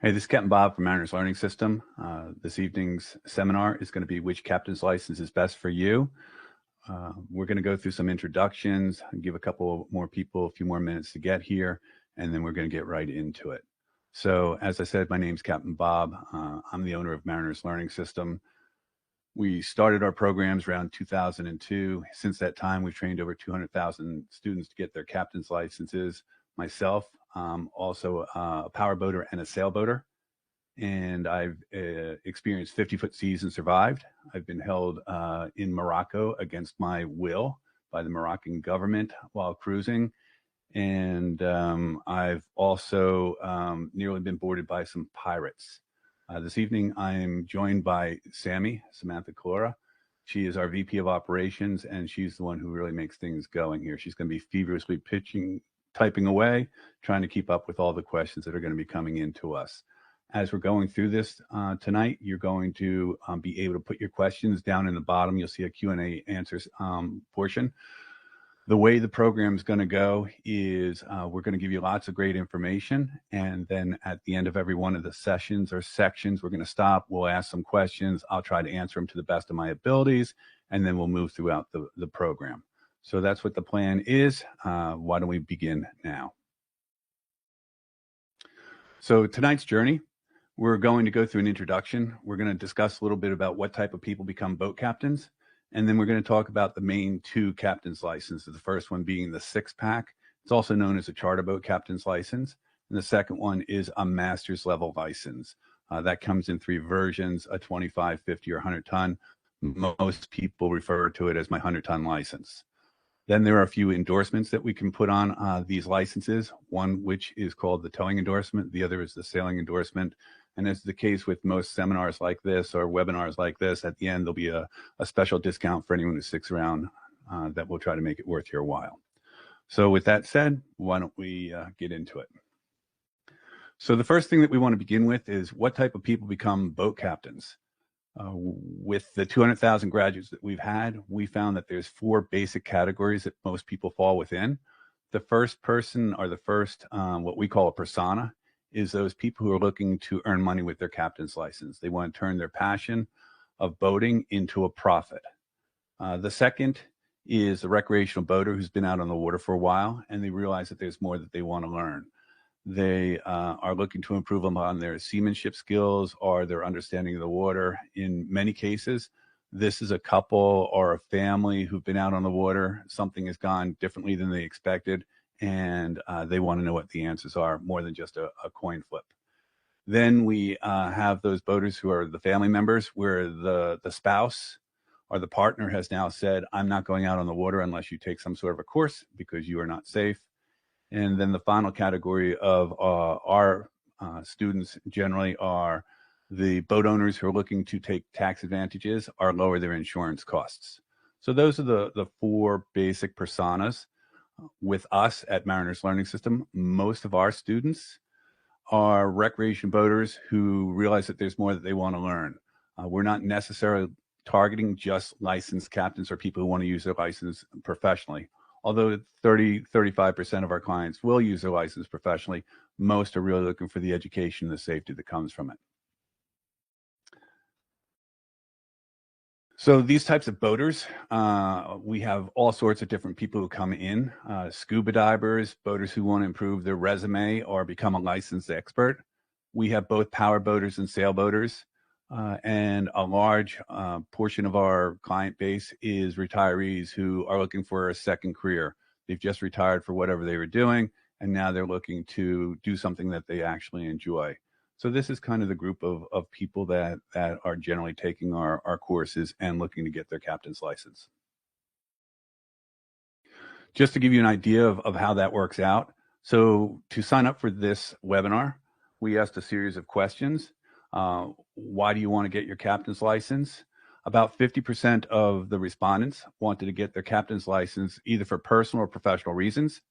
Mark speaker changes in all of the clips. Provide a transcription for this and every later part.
Speaker 1: Hey, this is Captain Bob from Mariners Learning System. This evening's seminar is going to be which captain's license is best for you. We're going to go through some introductions, give a couple more people a few more minutes to get here, and then we're going to get right into it. So as I said, my name's Captain Bob. I'm the owner of Mariners Learning System. We started our programs around 2002. Since that time, we've trained over 200,000 students to get their captain's licenses. Myself, also a power boater and a sailboater. And I've experienced 50-foot seas and survived. I've been held in Morocco against my will by the Moroccan government while cruising. And I've also nearly been boarded by some pirates. This evening, I'm joined by Samantha Clora. She is our VP of Operations, and she's the one who really makes things going here. She's going to be feverishly typing away, trying to keep up with all the questions that are going to be coming into us. As we're going through this tonight, you're going to be able to put your questions down in the bottom. You'll see a Q&A answers portion. The way the program is going to go is we're going to give you lots of great information. And then at the end of every one of the sessions or sections, we're going to stop. We'll ask some questions. I'll try to answer them to the best of my abilities. And then we'll move throughout the program. So that's what the plan is. Why don't we begin now? So tonight's journey, we're going to go through an introduction. We're going to discuss a little bit about what type of people become boat captains. And then we're going to talk about the main two captain's licenses. The first one being the 6-pack. It's also known as a charter boat captain's license. And the second one is a master's level license. That comes in 3 versions, a 25, 50, or 100-ton. Most people refer to it as my 100-ton license. Then there are a few endorsements that we can put on these licenses, one which is called the towing endorsement, the other is the sailing endorsement. And as the case with most seminars like this or webinars like this, at the end there'll be a special discount for anyone who sticks around that will try to make it worth your while. So with that said, why don't we get into it? So the first thing that we want to begin with is what type of people become boat captains? With the 200,000 graduates that we've had, we found that there's 4 basic categories that most people fall within. The first person, or the first, what we call a persona, is those people who are looking to earn money with their captain's license. They want to turn their passion of boating into a profit. The second is the recreational boater who's been out on the water for a while, and they realize that there's more that they want to learn. They are looking to improve on their seamanship skills or their understanding of the water. In many cases, this is a couple or a family who've been out on the water. Something has gone differently than they expected, and they want to know what the answers are more than just a coin flip. Then we have those boaters who are the family members, where the spouse or the partner has now said, I'm not going out on the water unless you take some sort of a course because you are not safe. And then the final category of our students generally are the boat owners who are looking to take tax advantages or lower their insurance costs. So those are the 4 basic personas. With us at Mariners Learning System, most of our students are recreation boaters who realize that there's more that they want to learn. We're not necessarily targeting just licensed captains or people who want to use their license professionally. Although 35% of our clients will use their license professionally, most are really looking for the education and the safety that comes from it. So these types of boaters, we have all sorts of different people who come in, scuba divers, boaters who want to improve their resume or become a licensed expert. We have both power boaters and sailboaters. And a large portion of our client base is retirees who are looking for a second career. They've just retired for whatever they were doing, and now they're looking to do something that they actually enjoy. So this is kind of the group of people that are generally taking our courses and looking to get their captain's license. Just to give you an idea of how that works out. So to sign up for this webinar, we asked a series of questions. Why do you want to get your captain's license? About 50% of the respondents wanted to get their captain's license either for personal or professional reasons.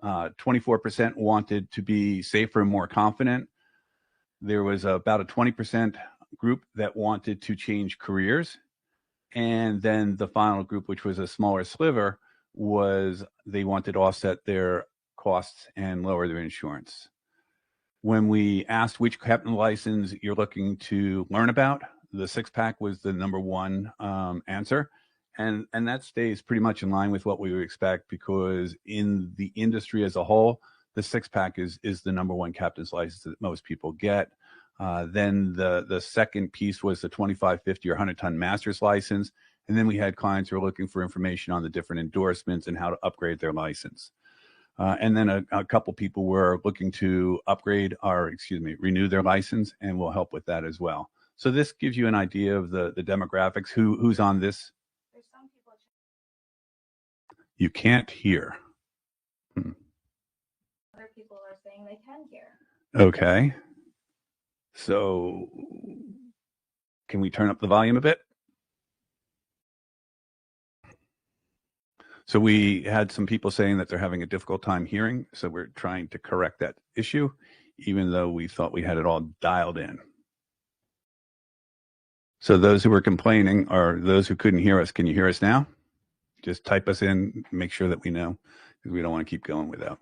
Speaker 1: 24% wanted to be safer and more confident. There was about a 20% group that wanted to change careers. And then the final group, which was a smaller sliver, was they wanted to offset their costs and lower their insurance. When we asked which captain license you're looking to learn about, the six-pack was the number one answer. And that stays pretty much in line with what we would expect, because in the industry as a whole, the six-pack is the number one captain's license that most people get. Then the second piece was the 25, 50, or 100-ton master's license. And then we had clients who were looking for information on the different endorsements and how to upgrade their license. And then a couple people were looking to renew their license, and we'll help with that as well. So this gives you an idea of the demographics. Who's on this?
Speaker 2: There's some people.
Speaker 1: You can't hear.
Speaker 2: Other people are saying they can hear.
Speaker 1: Okay. So can we turn up the volume a bit? So we had some people saying that they're having a difficult time hearing. So we're trying to correct that issue, even though we thought we had it all dialed in. So those who were complaining are those who couldn't hear us. Can you hear us now? Just type us in, make sure that we know, because we don't want to keep going without.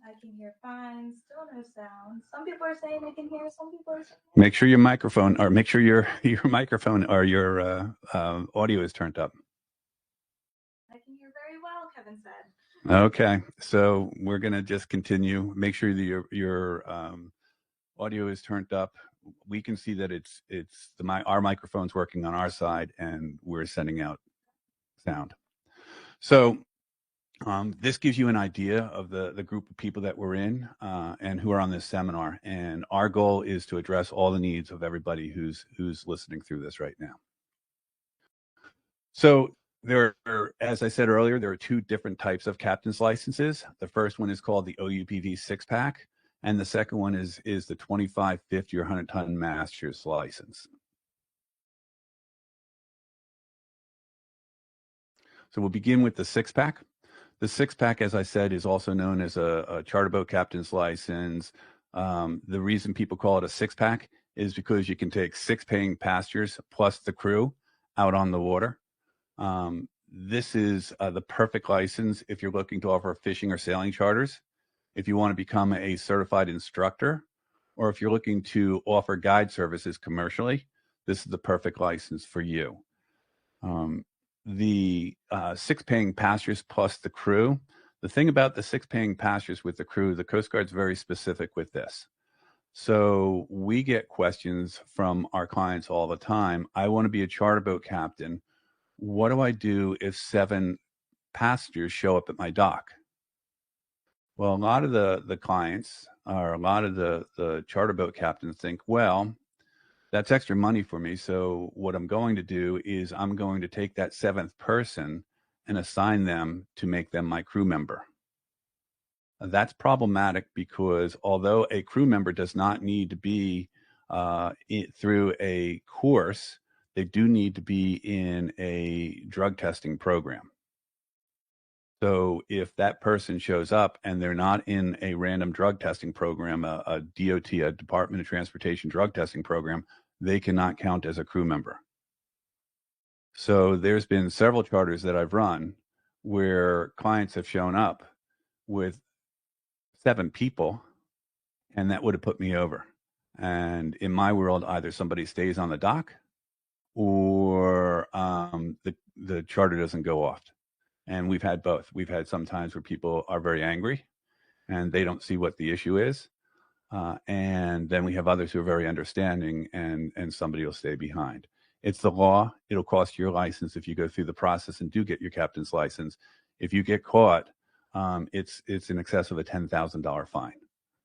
Speaker 2: I can hear fine, still no sound. Some people are saying they can hear, some people are saying.
Speaker 1: Make sure your microphone, or make sure your microphone or your audio is turned up.
Speaker 2: I can hear very well, Kevin said.
Speaker 1: Okay, so we're going to just continue. Make sure that your audio is turned up. We can see that our microphone's working on our side, and we're sending out sound. So this gives you an idea of the group of people that we're in and who are on this seminar. And our goal is to address all the needs of everybody who's listening through this right now. So as I said earlier, there are two different types of captain's licenses. The first one is called the OUPV six-pack, and the second one is the 25, 50, or 100-ton master's license. So we'll begin with the six-pack. The six-pack, as I said, is also known as a charter boat captain's license. The reason people call it a six-pack is because you can take 6 paying passengers plus the crew out on the water. This is the perfect license if you're looking to offer fishing or sailing charters, if you want to become a certified instructor, or if you're looking to offer guide services commercially. This is the perfect license for you. The 6 paying passengers plus the crew. The thing about the 6 paying passengers with the crew, the Coast Guard's very specific with this. So we get questions from our clients all the time. I want to be a charter boat captain. What do I do if 7 passengers show up at my dock? Well, a lot of the clients, or a lot of the charter boat captains think, well, that's extra money for me. So what I'm going to do is I'm going to take that 7th person and assign them to make them my crew member. That's problematic because although a crew member does not need to be through a course, they do need to be in a drug testing program. So if that person shows up and they're not in a random drug testing program, a DOT, a Department of Transportation drug testing program, they cannot count as a crew member. So there's been several charters that I've run where clients have shown up with 7 people, and that would have put me over. And in my world, either somebody stays on the dock or the charter doesn't go off. And we've had both. We've had some times where people are very angry and they don't see what the issue is. And then we have others who are very understanding, and somebody will stay behind. It's the law. It'll cost your license if you go through the process and do get your captain's license. If you get caught, it's in excess of a $10,000 fine.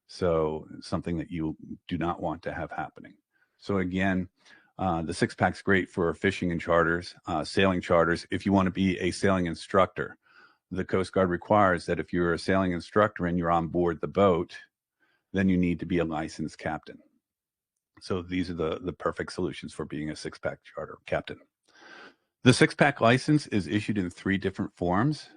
Speaker 1: So something that you do not want to have happening. So again, the six-pack's great for fishing and charters, sailing charters. If you want to be a sailing instructor, the Coast Guard requires that if you're a sailing instructor and you're on board the boat, then you need to be a licensed captain. So these are the perfect solutions for being a six-pack charter captain. The six-pack license is issued in 3 different forms.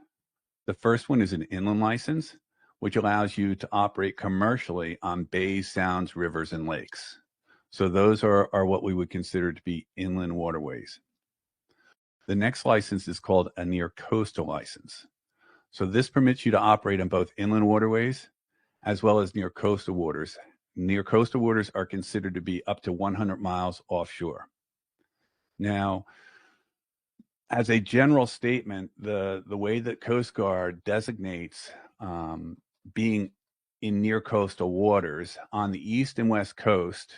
Speaker 1: The first one is an inland license, which allows you to operate commercially on bays, sounds, rivers, and lakes. So those are what we would consider to be inland waterways. The next license is called a near coastal license. So this permits you to operate on both inland waterways as well as near coastal waters. Near coastal waters are considered to be up to 100 miles offshore. Now, as a general statement, the way that Coast Guard designates being in near coastal waters on the east and west coast,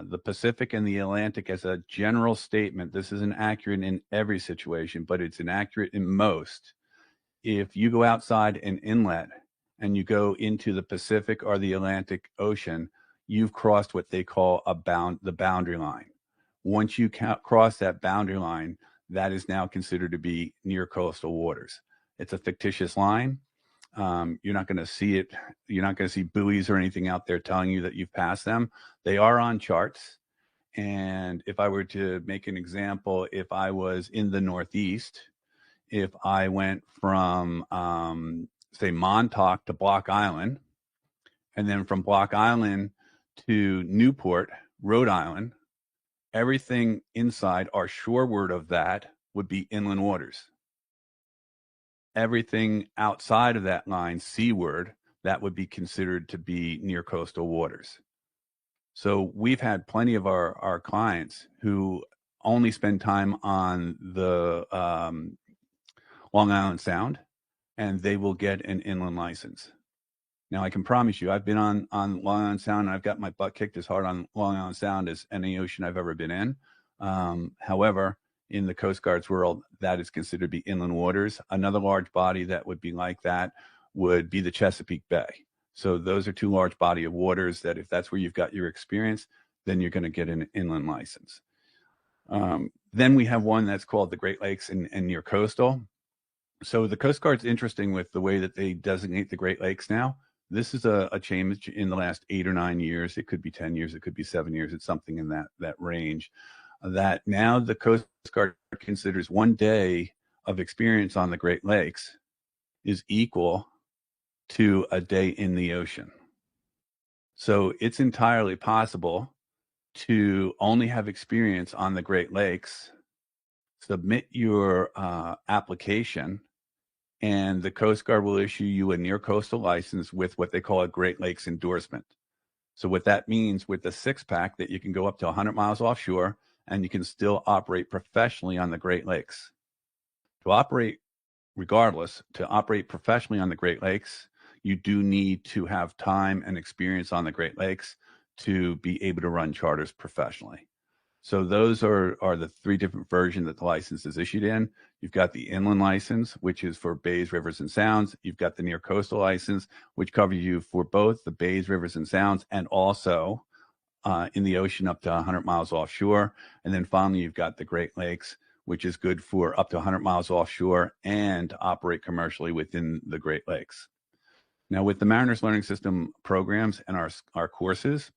Speaker 1: the Pacific and the Atlantic, as a general statement, this isn't accurate in every situation, but it's inaccurate in most. If you go outside an inlet and you go into the Pacific or the Atlantic Ocean, you've crossed what they call the boundary line. Once you cross that boundary line, that is now considered to be near coastal waters. It's a fictitious line. You're not going to see it. You're not going to see buoys or anything out there telling you that you've passed them. They are on charts. And if I were to make an example, if I was in the Northeast, if I went from, say, Montauk to Block Island, and then from Block Island to Newport, Rhode Island, everything inside or shoreward of that would be inland waters. Everything outside of that line, seaward, that would be considered to be near coastal waters. So we've had plenty of our clients who only spend time on the Long Island Sound, and they will get an inland license. Now, I can promise you, I've been on Long Island Sound, and I've got my butt kicked as hard on Long Island Sound as any ocean I've ever been in. However, in the Coast Guard's world, that is considered to be inland waters. Another large body that would be like that would be the Chesapeake Bay. So those are two large body of waters that if that's where you've got your experience, then you're going to get an inland license. Then we have one that's called the Great Lakes and near coastal. So the Coast Guard's interesting with the way that they designate the Great Lakes now. This is a change in the last 8 or 9 years. It could be 10 years. It could be 7 years. It's something in that range. That now the Coast Guard considers 1 day of experience on the Great Lakes is equal to a day in the ocean. So it's entirely possible to only have experience on the Great Lakes, submit your application, and the Coast Guard will issue you a near coastal license with what they call a Great Lakes endorsement. So what that means with the 6-pack, that you can go up to 100 miles offshore and you can still operate professionally on the Great Lakes. To operate professionally on the Great Lakes, you do need to have time and experience on the Great Lakes to be able to run charters professionally. So those are the 3 different versions that the license is issued in. You've got the inland license, which is for bays, rivers, and sounds. You've got the near coastal license, which covers you for both the bays, rivers, and sounds, and also in the ocean up to 100 miles offshore. And then finally, you've got the Great Lakes, which is good for up to 100 miles offshore and operate commercially within the Great Lakes. Now, with the Mariners Learning System programs and our courses,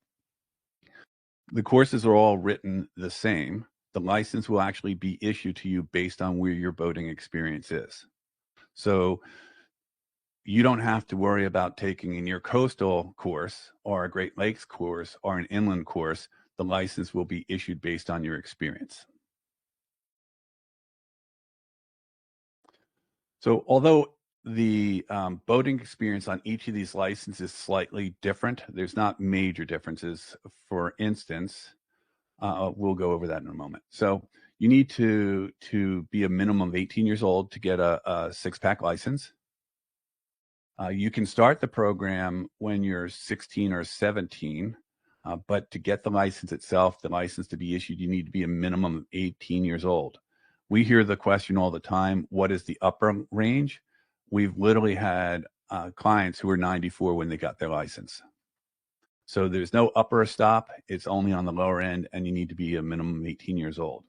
Speaker 1: the courses are all written the same. The license will actually be issued to you based on where your boating experience is. So you don't have to worry about taking a near coastal course or a Great Lakes course or an inland course. The license will be issued based on your experience. So although the boating experience on each of these licenses is slightly different, there's not major differences. For instance, we'll go over that in a moment. So you need to be a minimum of 18 years old to get a 6-pack license. You can start the program when you're 16 or 17, but to get the license itself, the license to be issued, you need to be a minimum of 18 years old. We hear the question all the time, what is the upper range? We've literally had clients who were 94 when they got their license. So there's no upper stop. It's only on the lower end, and you need to be a minimum of 18 years old.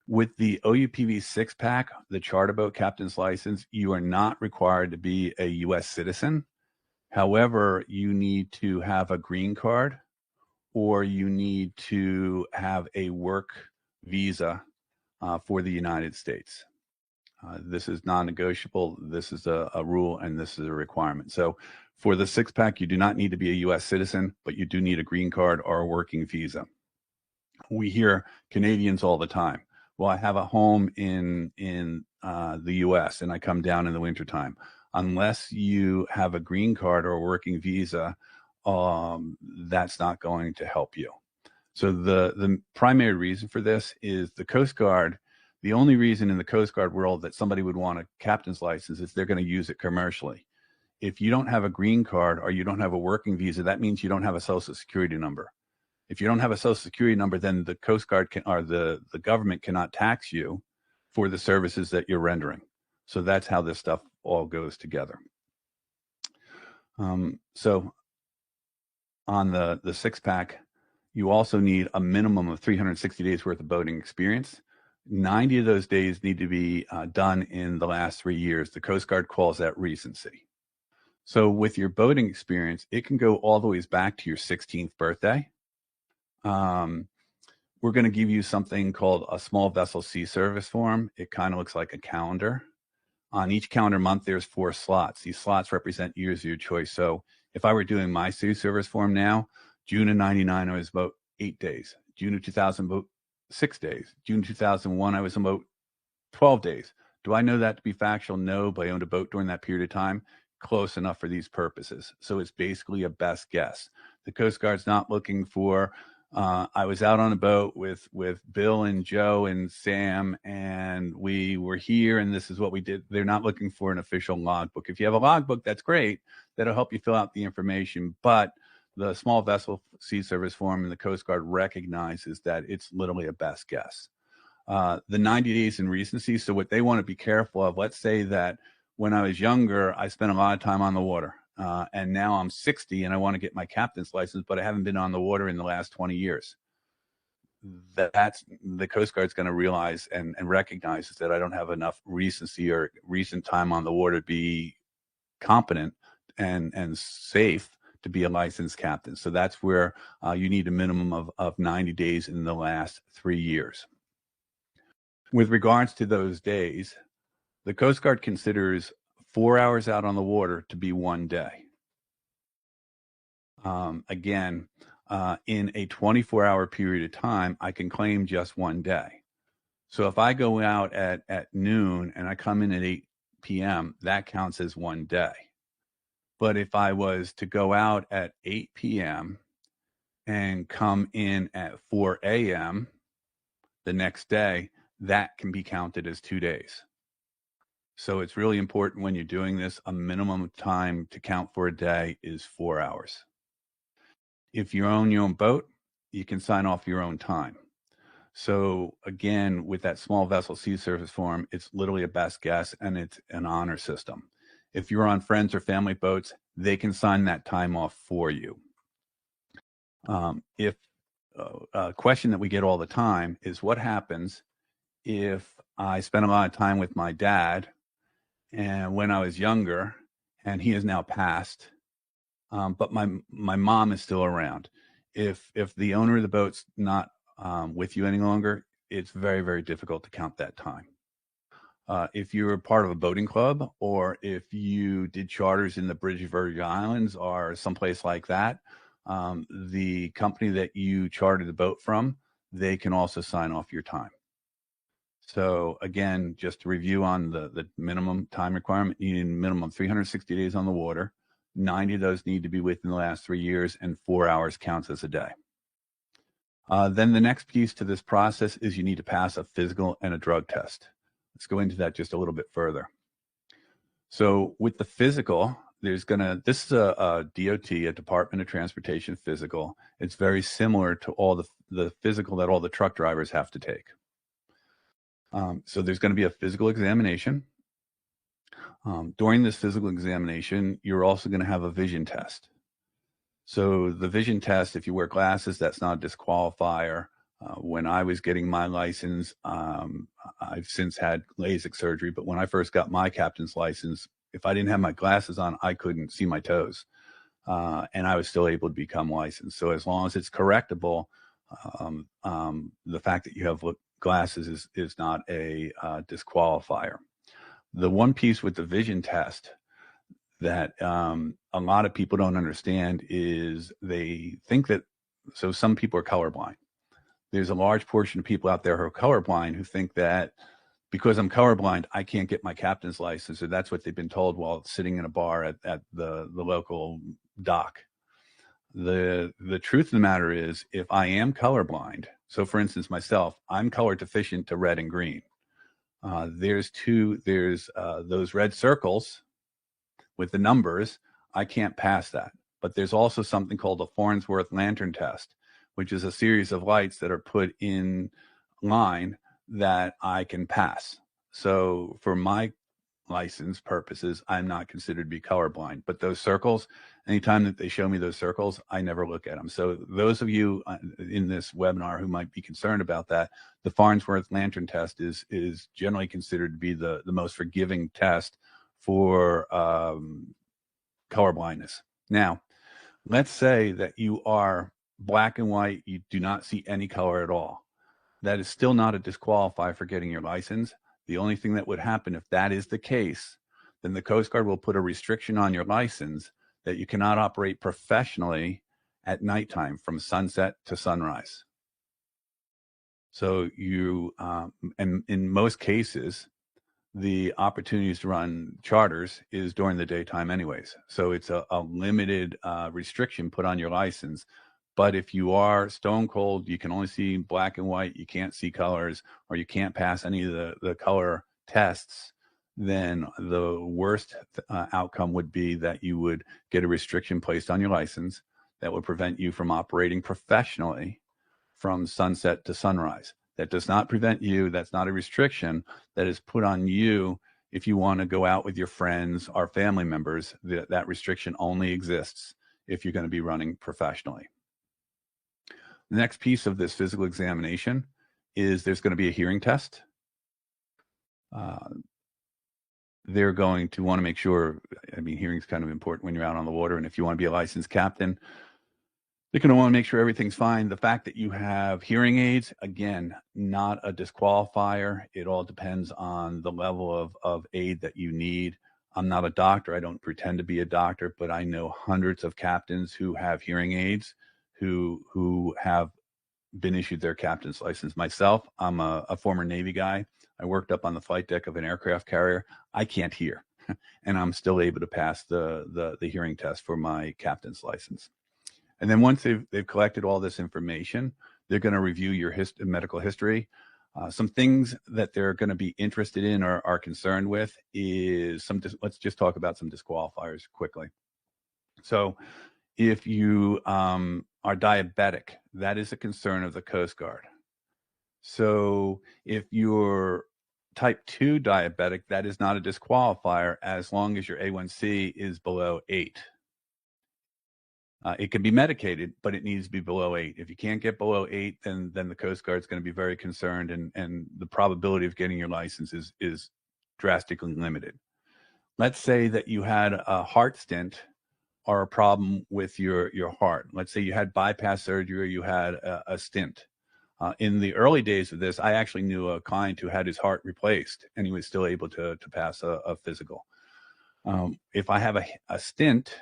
Speaker 1: With the OUPV 6-pack, the charter boat captain's license, you are not required to be a U.S. citizen. However, you need to have a green card, or you need to have a work visa for the United States. This is non-negotiable. This is a rule, and this is a requirement. So for the 6-pack, you do not need to be a U.S. citizen, but you do need a green card or a working visa. We hear Canadians all the time. Well, I have a home in the U.S. and I come down in the wintertime. unless you have a green card or a working visa, that's not going to help you. So the primary reason for this is the Coast Guard. The only reason in the Coast Guard world that somebody would want a captain's license is they're going to use it commercially. If you don't have a green card or you don't have a working visa, that means you don't have a social security number. If you don't have a social security number, then the Coast Guard or the government cannot tax you for the services that you're rendering. So that's how this stuff all goes together. So on the six pack, you also need a minimum of 360 days worth of boating experience. 90 of those days need to be done in the last 3 years. The Coast Guard calls that recency. So with your boating experience, it can go all the way back to your 16th birthday. We're going to give you something called a small vessel sea service form. It kind of looks like a calendar. On each calendar month, there's 4 slots. These slots represent years of your choice. So if I were doing my sea service form now, June of 99, I was about 8 days. June of 2000, about 6 days. June 2001, I was about 12 days. Do I know that to be factual? No, but I owned a boat during that period of time. Close enough for these purposes. So it's basically a best guess. The Coast Guard's not looking for, I was out on a boat with Bill and Joe and Sam, and we were here, and this is what we did. They're not looking for an official logbook. If you have a logbook, that's great. That'll help you fill out the information. But the small vessel sea service form and the Coast Guard recognizes that it's literally a best guess. The 90 days in recency. So what they want to be careful of, let's say that when I was younger, I spent a lot of time on the water. And now I'm 60 and I want to get my captain's license, but I haven't been on the water in the last 20 years. That's the Coast Guard's going to realize and recognize that I don't have enough recency or recent time on the water to be competent and safe to be a licensed captain. So that's where you need a minimum of 90 days in the last 3 years. With regards to those days, the Coast Guard considers 4 hours out on the water to be 1 day. Again, in a 24-hour period of time, I can claim just 1 day. So if I go out at noon and I come in at 8 p.m., that counts as 1 day. But if I was to go out at 8 p.m. and come in at 4 a.m. the next day, that can be counted as 2 days. So it's really important when you're doing this, a minimum time to count for a day is 4 hours. If you own your own boat, you can sign off your own time. So again, with that small vessel sea service form, it's literally a best guess and it's an honor system. If you're on friends or family boats, they can sign that time off for you. If a question that we get all the time is what happens if I spend a lot of time with my dad and when I was younger and he is now passed, but my mom is still around. If the owner of the boat's not with you any longer, it's very, very difficult to count that time. If you're part of a boating club or if you did charters in the British Virgin Islands or someplace like that, the company that you chartered the boat from, they can also sign off your time. So again, just to review on the minimum time requirement, you need a minimum 360 days on the water. 90 of those need to be within the last 3 years, and 4 hours counts as a day. Then the next piece to this process is you need to pass a physical and a drug test. Let's go into that just a little bit further. So with the physical, this is a DOT, a Department of Transportation physical. It's very similar to all the physical that all the truck drivers have to take. So there's going to be a physical examination. During this physical examination, you're also going to have a vision test. So the vision test, if you wear glasses, that's not a disqualifier. When I was getting my license, I've since had LASIK surgery, but when I first got my captain's license, if I didn't have my glasses on, I couldn't see my toes. And I was still able to become licensed. So as long as it's correctable, the fact that you have glasses is not a disqualifier. The one piece with the vision test that a lot of people don't understand is they think that, so some people are colorblind. There's a large portion of people out there who are colorblind who think that because I'm colorblind, I can't get my captain's license, or that's what they've been told while sitting in a bar at the local dock. The truth of the matter is, if I am colorblind, so for instance, myself, I'm color deficient to red and green. There's those red circles with the numbers. I can't pass that. But there's also something called a Farnsworth lantern test, which is a series of lights that are put in line that I can pass. So for my license purposes, I'm not considered to be colorblind. But those circles, anytime that they show me those circles, I never look at them. So those of you in this webinar who might be concerned about that, the Farnsworth lantern test is generally considered to be the most forgiving test for color blindness. Now, let's say that you are black and white, you do not see any color at all. That is still not a disqualifier for getting your license. The only thing that would happen if that is the case, then the Coast Guard will put a restriction on your license that you cannot operate professionally at nighttime from sunset to sunrise. So you, and in most cases, the opportunities to run charters is during the daytime anyways. So it's a limited restriction put on your license. But if you are stone cold, you can only see black and white, you can't see colors, or you can't pass any of the color tests, then the worst outcome would be that you would get a restriction placed on your license that would prevent you from operating professionally from sunset to sunrise. That does not prevent you. That's not a restriction that is put on you if you want to go out with your friends or family members. That restriction only exists if you're going to be running professionally. The next piece of this physical examination is there's going to be a hearing test. They're going to want to make sure, I mean, hearing is kind of important when you're out on the water. And if you want to be a licensed captain, they're going to want to make sure everything's fine. The fact that you have hearing aids, again, not a disqualifier. It all depends on the level of aid that you need. I'm not a doctor. I don't pretend to be a doctor, but I know hundreds of captains who have hearing aids who have been issued their captain's license. Myself, I'm a former Navy guy. I worked up on the flight deck of an aircraft carrier. I can't hear, and I'm still able to pass the hearing test for my captain's license. And then once they've collected all this information, they're going to review your medical history. Some things that they're going to be interested in or are concerned with is let's just talk about some disqualifiers quickly. So if you are diabetic, that is a concern of the Coast Guard. So if you're type 2 diabetic, that is not a disqualifier as long as your A1C is below 8. It can be medicated, but it needs to be below 8. If you can't get below 8, then the Coast Guard is going to be very concerned, and the probability of getting your license is drastically limited. Let's say that you had a heart stent or a problem with your heart. Let's say you had bypass surgery or you had a stent. In the early days of this, I actually knew a client who had his heart replaced, and he was still able to pass a physical. If I have a stent,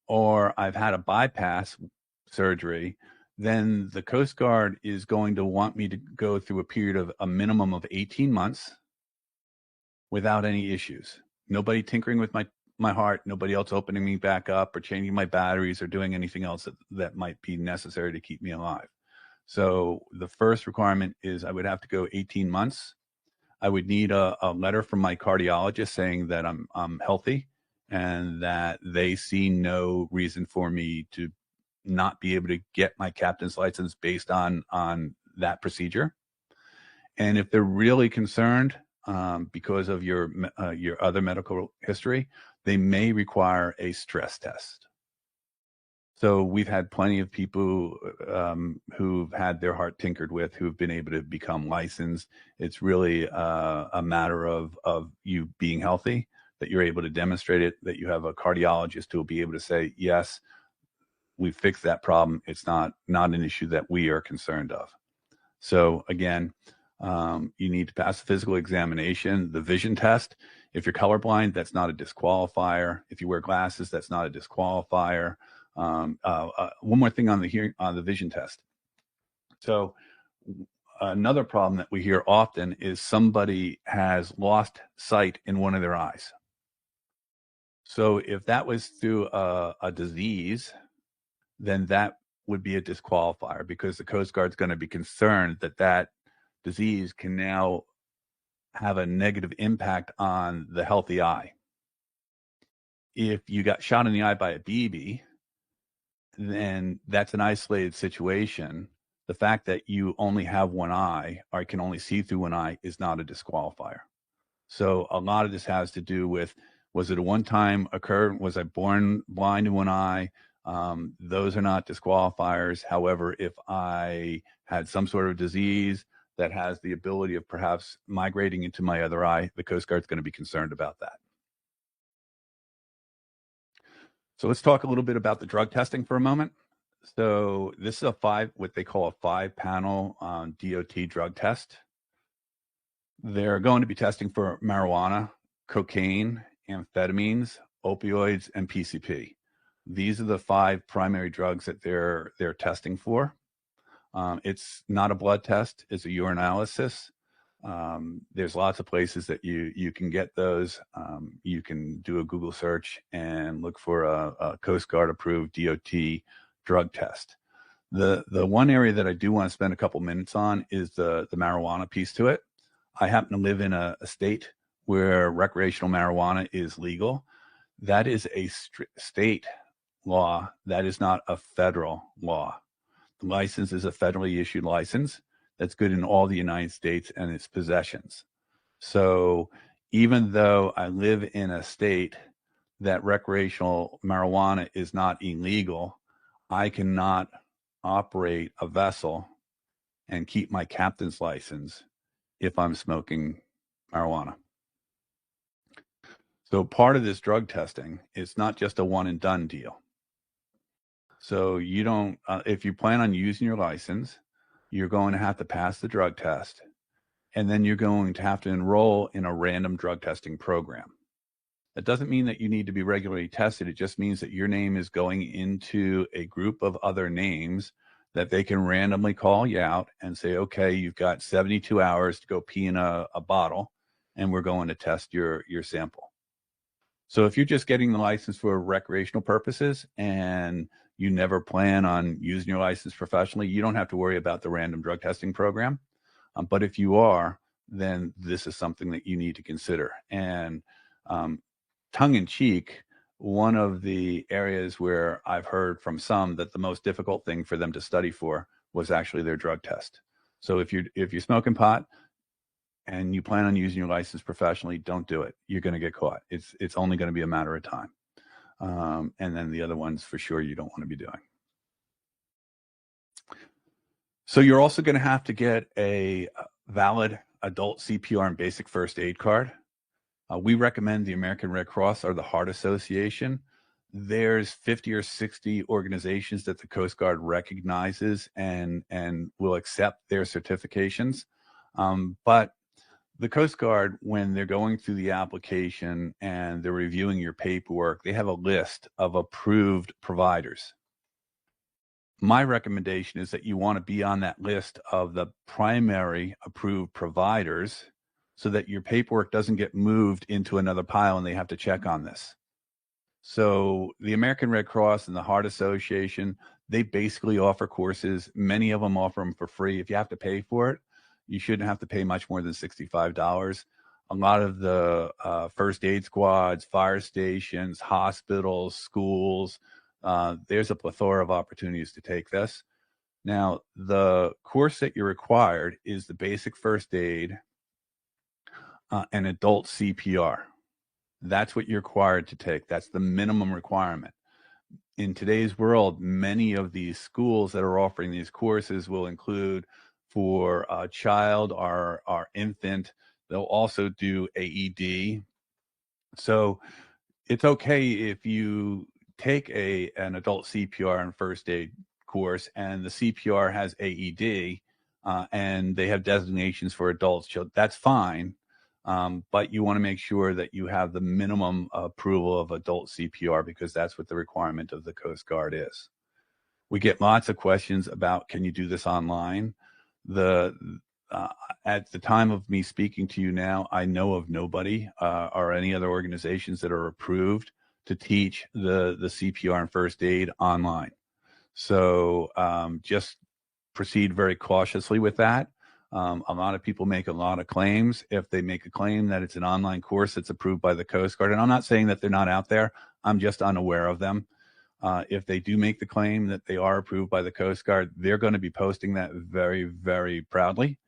Speaker 1: or I've had a bypass surgery, then the Coast Guard is going to want me to go through a period of a minimum of 18 months without any issues. Nobody tinkering with my heart, nobody else opening me back up or changing my batteries or doing anything else that might be necessary to keep me alive. So the first requirement is I would have to go 18 months. I would need a letter from my cardiologist saying that I'm healthy and that they see no reason for me to not be able to get my captain's license based on that procedure. And if they're really concerned because of your other medical history, they may require a stress test. So we've had plenty of people who've had their heart tinkered with who've been able to become licensed. It's really a matter of you being healthy, that you're able to demonstrate it, that you have a cardiologist who will be able to say, yes, we fixed that problem. It's not an issue that we are concerned of. So again, you need to pass the physical examination, the vision test. If you're colorblind, that's not a disqualifier. If you wear glasses, that's not a disqualifier. One more thing on the vision test. So another problem that we hear often is somebody has lost sight in one of their eyes. So if that was through a disease, then that would be a disqualifier, because the Coast Guard's going to be concerned that that disease can now have a negative impact on the healthy eye. If you got shot in the eye by a BB, then that's an isolated situation. The fact that you only have one eye or can only see through one eye is not a disqualifier. So a lot of this has to do with, was it a one-time occurrence? Was I born blind in one eye? Those are not disqualifiers. However, if I had some sort of disease that has the ability of perhaps migrating into my other eye, the Coast Guard's going to be concerned about that. So let's talk a little bit about the drug testing for a moment. So this is what they call a 5-panel DOT drug test. They're going to be testing for marijuana, cocaine, amphetamines, opioids, and PCP. These are the 5 primary drugs that they're testing for. It's not a blood test; it's a urinalysis. There's lots of places that you can get those. You can do a Google search and look for a Coast Guard approved DOT drug test. The one area that I do want to spend a couple minutes on is the marijuana piece to it. I happen to live in a state where recreational marijuana is legal. That is a state law. That is not a federal law. The license is a federally issued license that's good in all the United States and its possessions. So even though I live in a state that recreational marijuana is not illegal, I cannot operate a vessel and keep my captain's license if I'm smoking marijuana. So part of this drug testing is not just a one and done deal. So you don't, if you plan on using your license, you're going to have to pass the drug test, and then you're going to have to enroll in a random drug testing program. That doesn't mean that you need to be regularly tested. It just means that your name is going into a group of other names that they can randomly call you out and say, okay, you've got 72 hours to go pee in a bottle, and we're going to test your sample. So if you're just getting the license for recreational purposes and you never plan on using your license professionally, you don't have to worry about the random drug testing program. But if you are, then this is something that you need to consider. And tongue in cheek, one of the areas where I've heard from some that the most difficult thing for them to study for was actually their drug test. So if you're smoking pot and you plan on using your license professionally, don't do it. You're going to get caught. It's only going to be a matter of time. And then the other ones for sure you don't want to be doing. So you're also going to have to get a valid adult CPR and basic first aid card. We recommend the American Red Cross or the Heart Association. There's 50 or 60 organizations that the Coast Guard recognizes and will accept their certifications. But the Coast Guard, when they're going through the application and they're reviewing your paperwork, they have a list of approved providers. My recommendation is that you want to be on that list of the primary approved providers so that your paperwork doesn't get moved into another pile and they have to check on this. So the American Red Cross and the Heart Association, they basically offer courses. Many of them offer them for free. If you have to pay for it, you shouldn't have to pay much more than $65. A lot of the first aid squads, fire stations, hospitals, schools, there's a plethora of opportunities to take this. Now, the course that you're required is the basic first aid and adult CPR. That's what you're required to take. That's the minimum requirement. In today's world, many of these schools that are offering these courses will include for a child or infant, they'll also do AED. So it's okay if you take an adult CPR and first aid course and the CPR has AED and they have designations for adults. That's fine. But you want to make sure that you have the minimum approval of adult CPR because that's what the requirement of the Coast Guard is. We get lots of questions about, can you do this online? The at the time of me speaking to you now, I know of nobody or any other organizations that are approved to teach the CPR and first aid online. So just proceed very cautiously with that. A lot of people make a lot of claims. If they make a claim that it's an online course that's approved by the Coast Guard, and I'm not saying that they're not out there, I'm just unaware of them. If they do make the claim that they are approved by the Coast Guard, they're going to be posting that very, very proudly.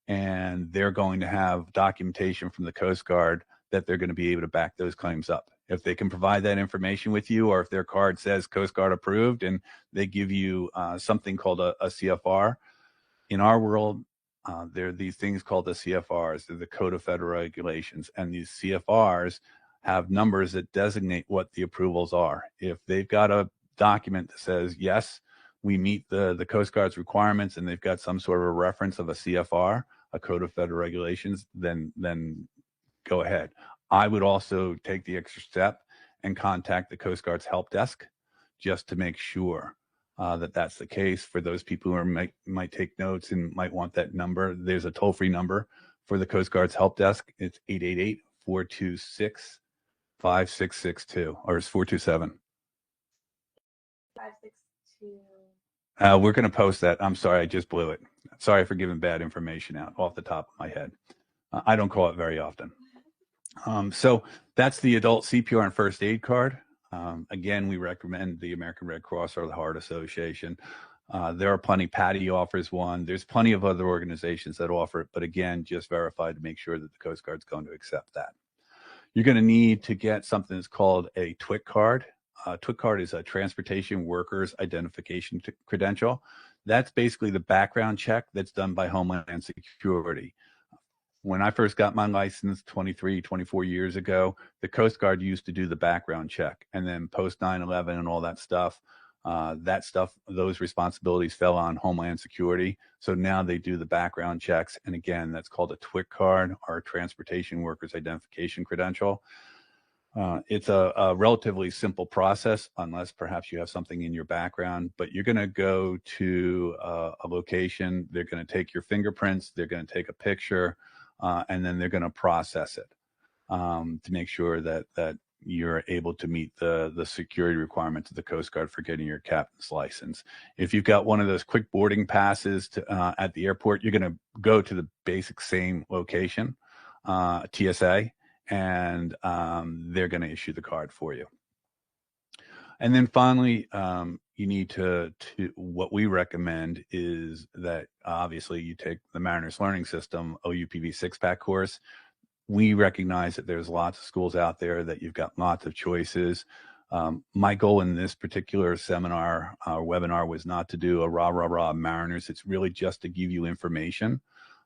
Speaker 1: And they're going to have documentation from the Coast Guard that they're going to be able to back those claims up. If they can provide that information with you, or if their card says Coast Guard approved and they give you something called a CFR. In our world, there are these things called the CFRs. They're the Code of Federal Regulations. And these CFRs have numbers that designate what the approvals are. If they've got a document that says, yes, we meet the Coast Guard's requirements, and they've got some sort of a reference of a CFR, a Code of Federal Regulations, then go ahead. I would also take the extra step and contact the Coast Guard's help desk just to make sure that that's the case. For those people who might take notes and might want that number, there's a toll-free number for the Coast Guard's help desk. It's 888-426-5662, or it's 427.
Speaker 2: 562.
Speaker 1: We're going to post that. I'm sorry, I just blew it. Sorry for giving bad information out off the top of my head. I don't call it very often. So that's the adult CPR and first aid card. Again, we recommend the American Red Cross or the Heart Association. There are plenty. Patty offers one. There's plenty of other organizations that offer it, but again, just verify to make sure that the Coast Guard's going to accept that. You're going to need to get something that's called a TWIC card. TWIC card is a Transportation Workers Identification Credential. That's basically the background check that's done by Homeland Security. When I first got my license 23, 24 years ago, the Coast Guard used to do the background check. And then post 9/11 and all that stuff, those responsibilities fell on Homeland Security. So now they do the background checks. And again, that's called a TWIC card, or Transportation Workers Identification Credential. It's a relatively simple process, unless perhaps you have something in your background, but you're going to go to a location. They're going to take your fingerprints. They're going to take a picture. And then they're going to process it to make sure that you're able to meet the security requirements of the Coast Guard for getting your captain's license. If you've got one of those quick boarding passes at the airport, you're going to go to the basic same location, TSA, and they're going to issue the card for you. And then finally, you need to what we recommend is that obviously you take the Mariners Learning System OUPV 6-pack course. We recognize that there's lots of schools out there, that you've got lots of choices. My goal in this particular seminar or webinar was not to do a rah Mariners. It's really just to give you information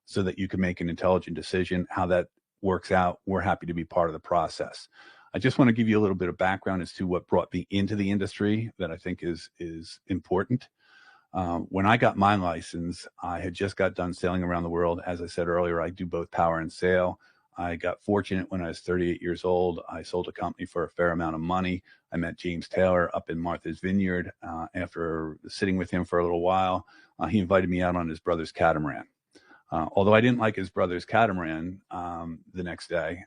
Speaker 1: so that you can make an intelligent decision. How that works out, we're happy to be part of the process. I just want to give you a little bit of background as to what brought me into the industry that I think is important. When I got my license, I had just got done sailing around the world. As I said earlier, I do both power and sail. I got fortunate when I was 38 years old. I sold a company for a fair amount of money. I met James Taylor up in Martha's Vineyard. After sitting with him for a little while, he invited me out on his brother's catamaran. Although I didn't like his brother's catamaran the next day,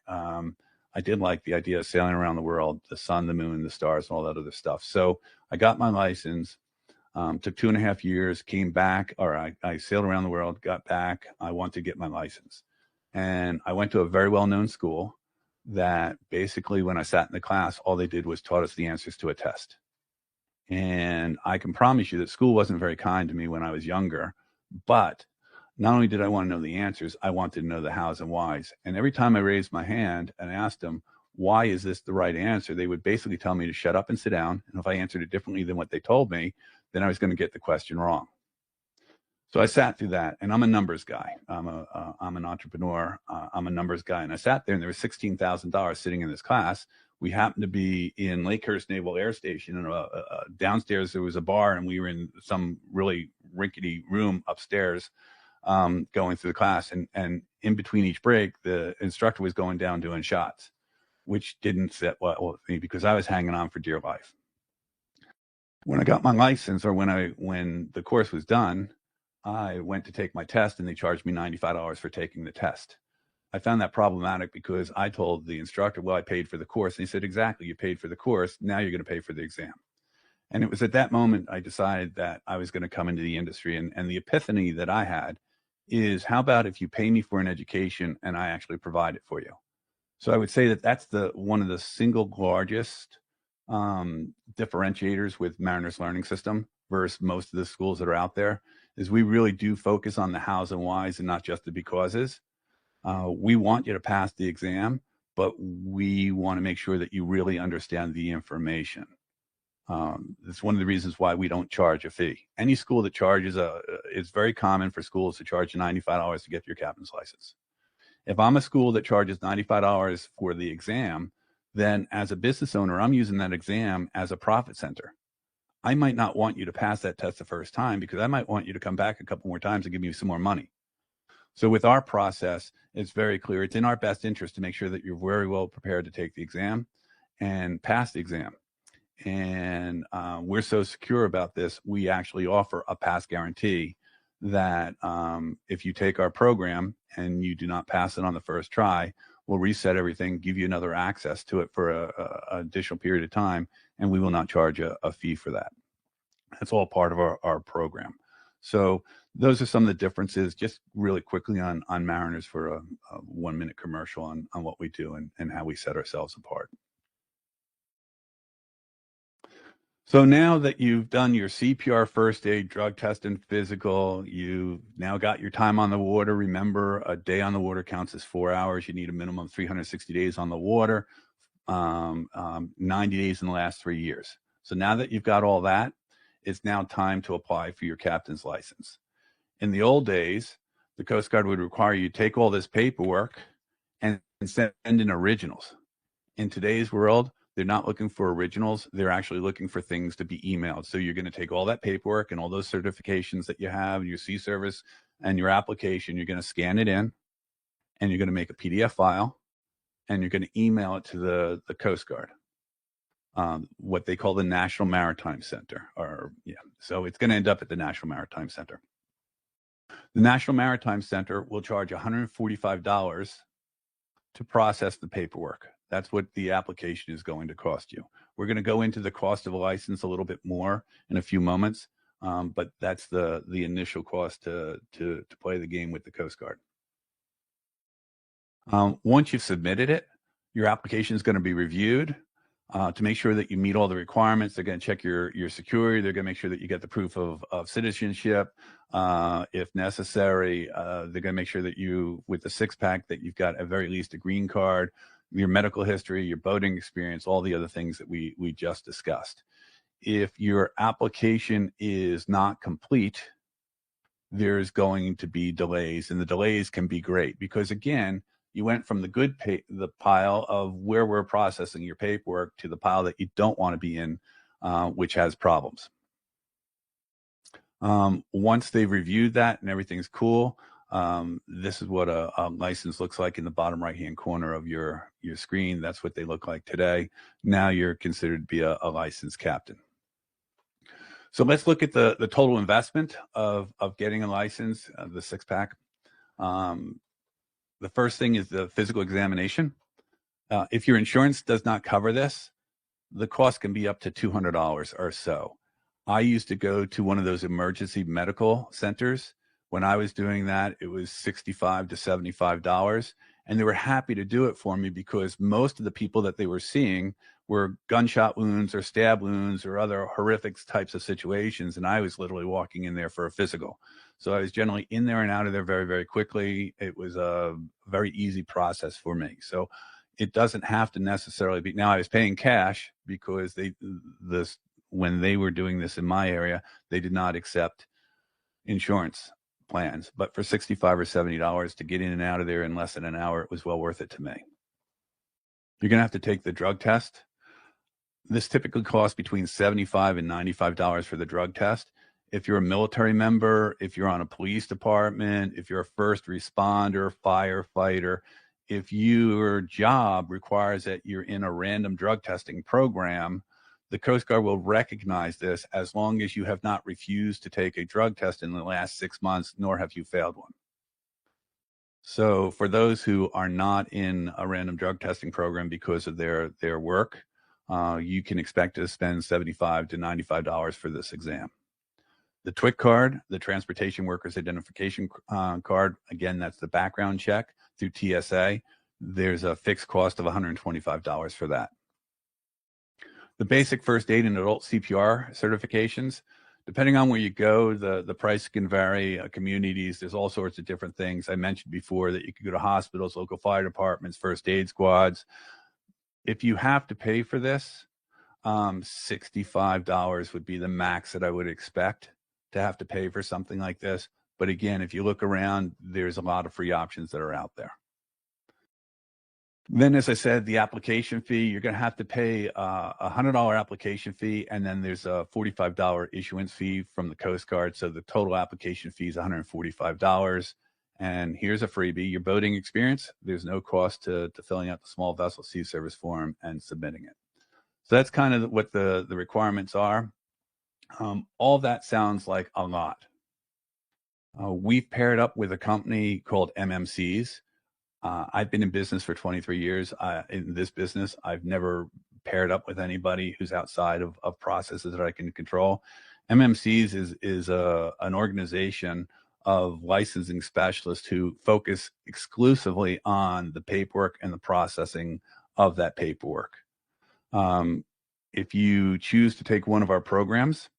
Speaker 1: I did like the idea of sailing around the world, the sun, the moon, the stars, and all that other stuff. So I got my license, took 2.5 years, came back, or I sailed around the world, got back. I wanted to get my license. And I went to a very well-known school that basically when I sat in the class, all they did was taught us the answers to a test. And I can promise you that school wasn't very kind to me when I was younger, but not only did I want to know the answers, I wanted to know the hows and whys. And every time I raised my hand and asked them, why is this the right answer? They would basically tell me to shut up and sit down. And if I answered it differently than what they told me, then I was going to get the question wrong. So I sat through that, and I'm a numbers guy. I'm an entrepreneur. I'm a numbers guy. And I sat there, and there was $16,000 sitting in this class. We happened to be in Lakehurst Naval Air Station, and downstairs there was a bar, and we were in some really rickety room upstairs, going through the class, and in between each break, the instructor was going down doing shots, which didn't sit well with me because I was hanging on for dear life. When I got my license, or when the course was done, I went to take my test and they charged me $95 for taking the test. I found that problematic because I told the instructor, well, I paid for the course. And he said, exactly, you paid for the course. Now you're going to pay for the exam. And it was at that moment I decided that I was going to come into the industry. And the epiphany that I had is, how about if you pay me for an education and I actually provide it for you? So I would say that that's one of the single largest differentiators with Mariner's Learning System versus most of the schools that are out there, is we really do focus on the hows and whys and not just the becauses. We want you to pass the exam, but we want to make sure that you really understand the information. It's one of the reasons why we don't charge a fee. Any school that charges it's very common for schools to charge $95 to get your captain's license. If I'm a school that charges $95 for the exam, then as a business owner, I'm using that exam as a profit center. I might not want you to pass that test the first time because I might want you to come back a couple more times and give me some more money. So with our process, it's very clear. It's in our best interest to make sure that you're very well prepared to take the exam and pass the exam. And we're so secure about this, we actually offer a pass guarantee that if you take our program and you do not pass it on the first try, we'll reset everything, give you another access to it for an additional period of time, and we will not charge a fee for that. That's all part of our program. So those are some of the differences, just really quickly on Mariners for a 1-minute commercial on what we do and how we set ourselves apart. So now that you've done your CPR, first aid, drug test, and physical, you've now got your time on the water. Remember, a day on the water counts as 4 hours. You need a minimum of 360 days on the water, 90 days in the last 3 years. So now that you've got all that, it's now time to apply for your captain's license. In the old days, the Coast Guard would require you to take all this paperwork and send in originals. In today's world, they're not looking for originals. They're actually looking for things to be emailed. So you're going to take all that paperwork and all those certifications that you have, your sea service and your application, you're going to scan it in, and you're going to make a PDF file, and you're going to email it to the Coast Guard, what they call the National Maritime Center. So it's going to end up at the National Maritime Center. The National Maritime Center will charge $145 to process the paperwork. That's what the application is going to cost you. We're going to go into the cost of a license a little bit more in a few moments, but that's the initial cost to play the game with the Coast Guard. Once you've submitted it, your application is going to be reviewed to make sure that you meet all the requirements. They're going to check your security. They're going to make sure that you get the proof of citizenship. If necessary, they're going to make sure that you, with the 6-pack, that you've got at very least a green card, your medical history, your boating experience, all the other things that we just discussed. If your application is not complete, there's going to be delays, and the delays can be great because, again, you went from the pile of where we're processing your paperwork to the pile that you don't want to be in, which has problems. Once they've reviewed that and everything's cool, this is what a license looks like in the bottom right-hand corner of your screen. That's what they look like today. Now you're considered to be a licensed captain. So let's look at the total investment of getting a license, the 6-pack. The first thing is the physical examination. If your insurance does not cover this, the cost can be up to $200 or so. I used to go to one of those emergency medical centers. When I was doing that, it was $65 to $75, and they were happy to do it for me because most of the people that they were seeing were gunshot wounds or stab wounds or other horrific types of situations, and I was literally walking in there for a physical. So I was generally in there and out of there very, very quickly. It was a very easy process for me. So it doesn't have to necessarily be. Now, I was paying cash because when they were doing this in my area, they did not accept insurance plans. But for $65 or $70 to get in and out of there in less than an hour, it was well worth it to me. You're going to have to take the drug test. This typically costs between $75 and $95 for the drug test. If you're a military member, if you're on a police department, if you're a first responder, firefighter, if your job requires that you're in a random drug testing program, the Coast Guard will recognize this as long as you have not refused to take a drug test in the last 6 months, nor have you failed one. So for those who are not in a random drug testing program because of their work, you can expect to spend $75 to $95 for this exam. The TWIC card, the Transportation Workers Identification card, again, that's the background check through TSA. There's a fixed cost of $125 for that. The basic first aid and adult CPR certifications, depending on where you go, the price can vary. Communities, there's all sorts of different things. I mentioned before that you could go to hospitals, local fire departments, first aid squads. If you have to pay for this, $65 would be the max that I would expect to have to pay for something like this. But again, if you look around, there's a lot of free options that are out there. Then, as I said, the application fee, you're going to have to pay a $100 application fee, and then there's a $45 issuance fee from the Coast Guard. So the total application fee is $145. And here's a freebie, your boating experience. There's no cost to filling out the small vessel sea service form and submitting it. So that's kind of what the requirements are. All that sounds like a lot. We've paired up with a company called MMCs. I've been in business for 23 years. In this business, I've never paired up with anybody who's outside of processes that I can control. MMCs is an organization of licensing specialists who focus exclusively on the paperwork and the processing of that paperwork. If you choose to take one of our programs,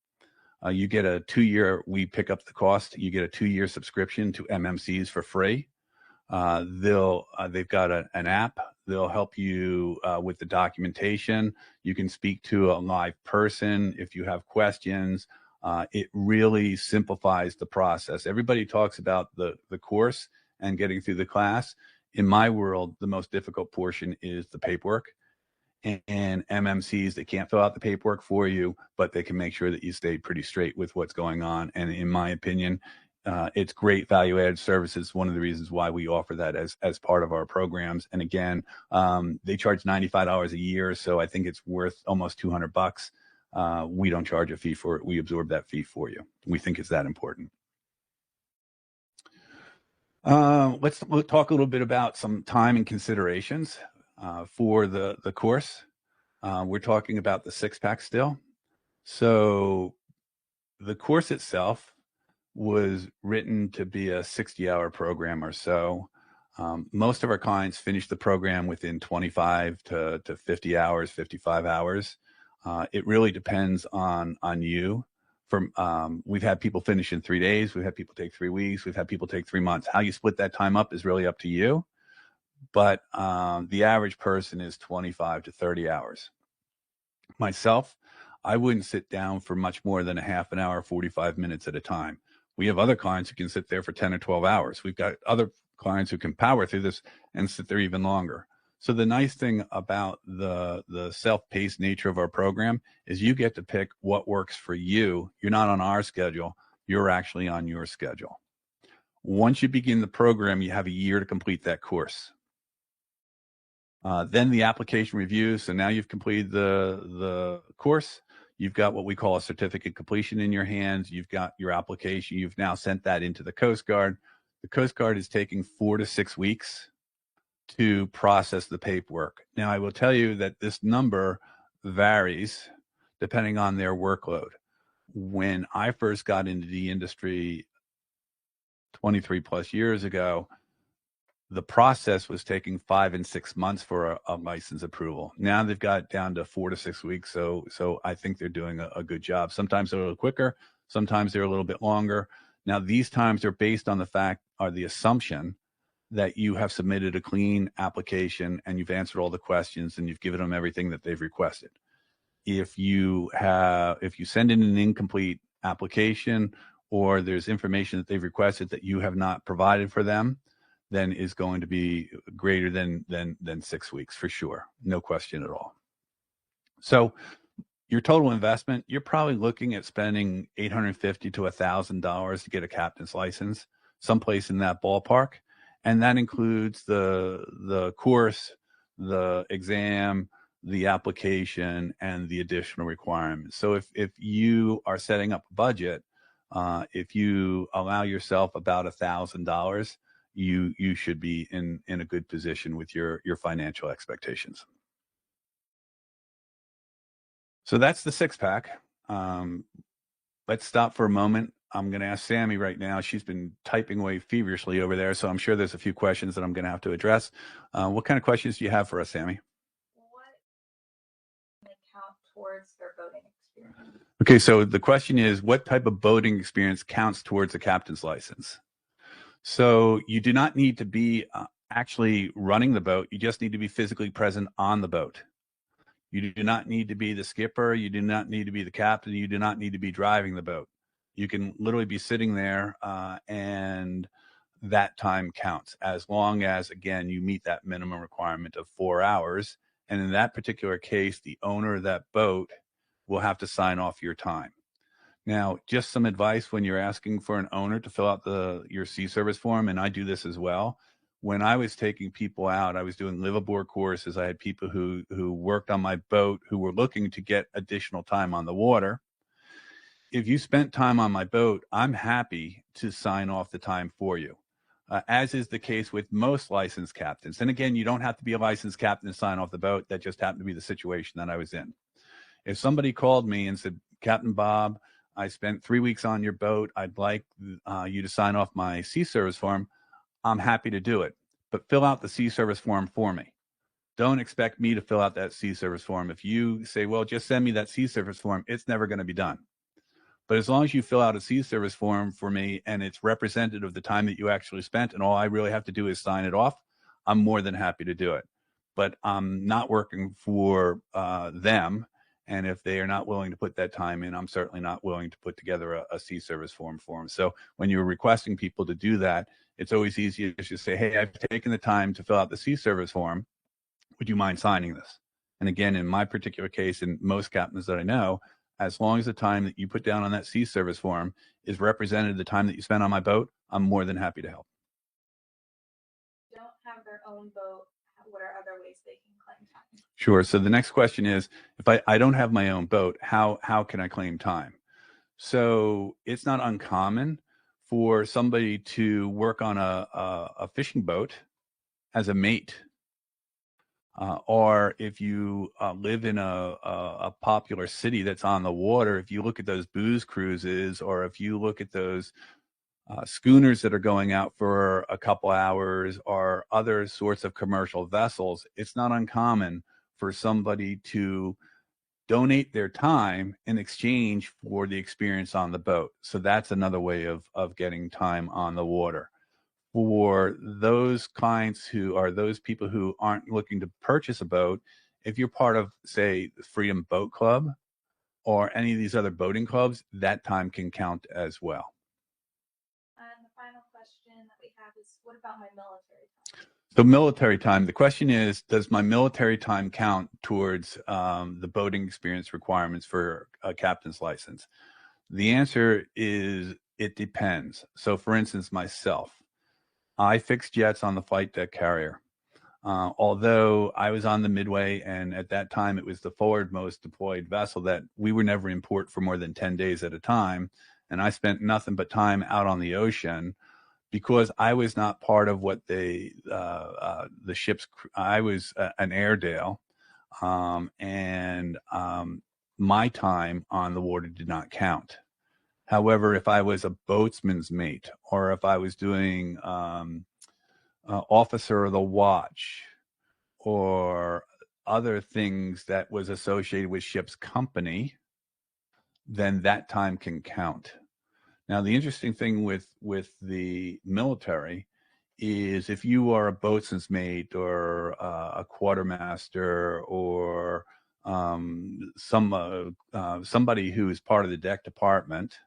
Speaker 1: you get a 2-year, we pick up the cost, you get a 2-year subscription to MMCs for free. They've got an app. They'll help you with the documentation. You can speak to a live person if you have questions. It really simplifies the process. Everybody talks about the course and getting through the class. In my world, the most difficult portion is the paperwork. And MMCs, they can't fill out the paperwork for you, but they can make sure that you stay pretty straight with what's going on. And in my opinion, it's great value-added services. One of the reasons why we offer that as part of our programs. And again, they charge $95 a year, so I think it's worth almost $200. We don't charge a fee for it. We absorb that fee for you. We think it's that important. Let's talk a little bit about some time and considerations for the course. We're talking about the 6-pack still. So the course itself was written to be a 60-hour program or so. Most of our clients finish the program within 25 to 50 hours, 55 hours. It really depends on you. We've had people finish in 3 days. We've had people take 3 weeks. We've had people take 3 months. How you split that time up is really up to you. But the average person is 25 to 30 hours. Myself, I wouldn't sit down for much more than a half an hour, 45 minutes at a time. We have other clients who can sit there for 10 or 12 hours. We've got other clients who can power through this and sit there even longer. So the nice thing about the self-paced nature of our program is you get to pick what works for you. You're not on our schedule. You're actually on your schedule. Once you begin the program, you have a year to complete that course. Then the application review. So now you've completed the course. You've got what we call a certificate completion in your hands. You've got your application. You've now sent that into the Coast Guard. The Coast Guard is taking 4 to 6 weeks to process the paperwork. Now, I will tell you that this number varies depending on their workload. When I first got into the industry 23 plus years ago, the process was taking 5 and 6 months for a license approval. Now they've got it down to 4 to 6 weeks. So I think they're doing a good job. Sometimes they're a little quicker. Sometimes they're a little bit longer. Now these times are based on the assumption that you have submitted a clean application and you've answered all the questions and you've given them everything that they've requested. If you send in an incomplete application or there's information that they've requested that you have not provided for them, then is going to be greater than 6 weeks for sure. No question at all. So your total investment, you're probably looking at spending $850 to $1,000 to get a captain's license, someplace in that ballpark. And that includes the course, the exam, the application and the additional requirements. So if you are setting up a budget, if you allow yourself about $1,000, you should be in a good position with your financial expectations. So that's the six pack. Let's stop for a moment. I'm going to ask Sammy right now. She's been typing away feverishly over there, so I'm sure there's a few questions that I'm going to have to address. What kind of questions do you have for us, Sammy?
Speaker 2: What can they count towards their boating experience?
Speaker 1: Okay, so the question is, what type of boating experience counts towards a captain's license? So you do not need to be actually running the boat. You just need to be physically present on the boat. You do not need to be the skipper. You do not need to be the captain. You do not need to be driving the boat. You can literally be sitting there and that time counts as long as, again, you meet that minimum requirement of 4 hours. And in that particular case, the owner of that boat will have to sign off your time. Now, just some advice when you're asking for an owner to fill out your sea service form, and I do this as well. When I was taking people out, I was doing live-aboard courses. I had people who worked on my boat who were looking to get additional time on the water. If you spent time on my boat, I'm happy to sign off the time for you, as is the case with most licensed captains. And again, you don't have to be a licensed captain to sign off the boat. That just happened to be the situation that I was in. If somebody called me and said, Captain Bob, I spent 3 weeks on your boat. I'd like you to sign off my sea service form. I'm happy to do it, but fill out the sea service form for me. Don't expect me to fill out that sea service form. If you say, well, just send me that sea service form, it's never going to be done. But as long as you fill out a sea service form for me and it's representative of the time that you actually spent and all I really have to do is sign it off, I'm more than happy to do it. But I'm not working for them. And if they are not willing to put that time in, I'm certainly not willing to put together a sea service form for them. So when you're requesting people to do that, it's always easier to just say, hey, I've taken the time to fill out the sea service form. Would you mind signing this? And again, in my particular case, and most captains that I know, as long as the time that you put down on that sea service form is represented the time that you spent on my boat, I'm more than happy to help.
Speaker 2: Don't have their own boat. What are other ways they can claim time?
Speaker 1: Sure. So the next question is, if I don't have my own boat, how can I claim time? So it's not uncommon for somebody to work on a fishing boat as a mate. Or if you live in a popular city that's on the water, if you look at those booze cruises, or if you look at those schooners that are going out for a couple hours, or other sorts of commercial vessels, it's not uncommon for somebody to donate their time in exchange for the experience on the boat. So that's another way of getting time on the water. For those clients who are those people who aren't looking to purchase a boat, if you're part of, say, the Freedom Boat Club or any of these other boating clubs, that time can count as well.
Speaker 2: And the final question that we have is, what about my military time?
Speaker 1: So military time, the question is, does my military time count towards the boating experience requirements for a captain's license? The answer is it depends. So for instance, myself, I fixed jets on the flight deck carrier. Although I was on the Midway, and at that time it was the forward most deployed vessel, that we were never in port for more than 10 days at a time. And I spent nothing but time out on the ocean because I was not part of what the ship's, I was an Airedale, and my time on the water did not count. However, if I was a boatsman's mate, or if I was doing officer of the watch, or other things that was associated with ship's company, then that time can count. Now, the interesting thing with the military is if you are a boatswain's mate or a quartermaster or somebody who is part of the deck department,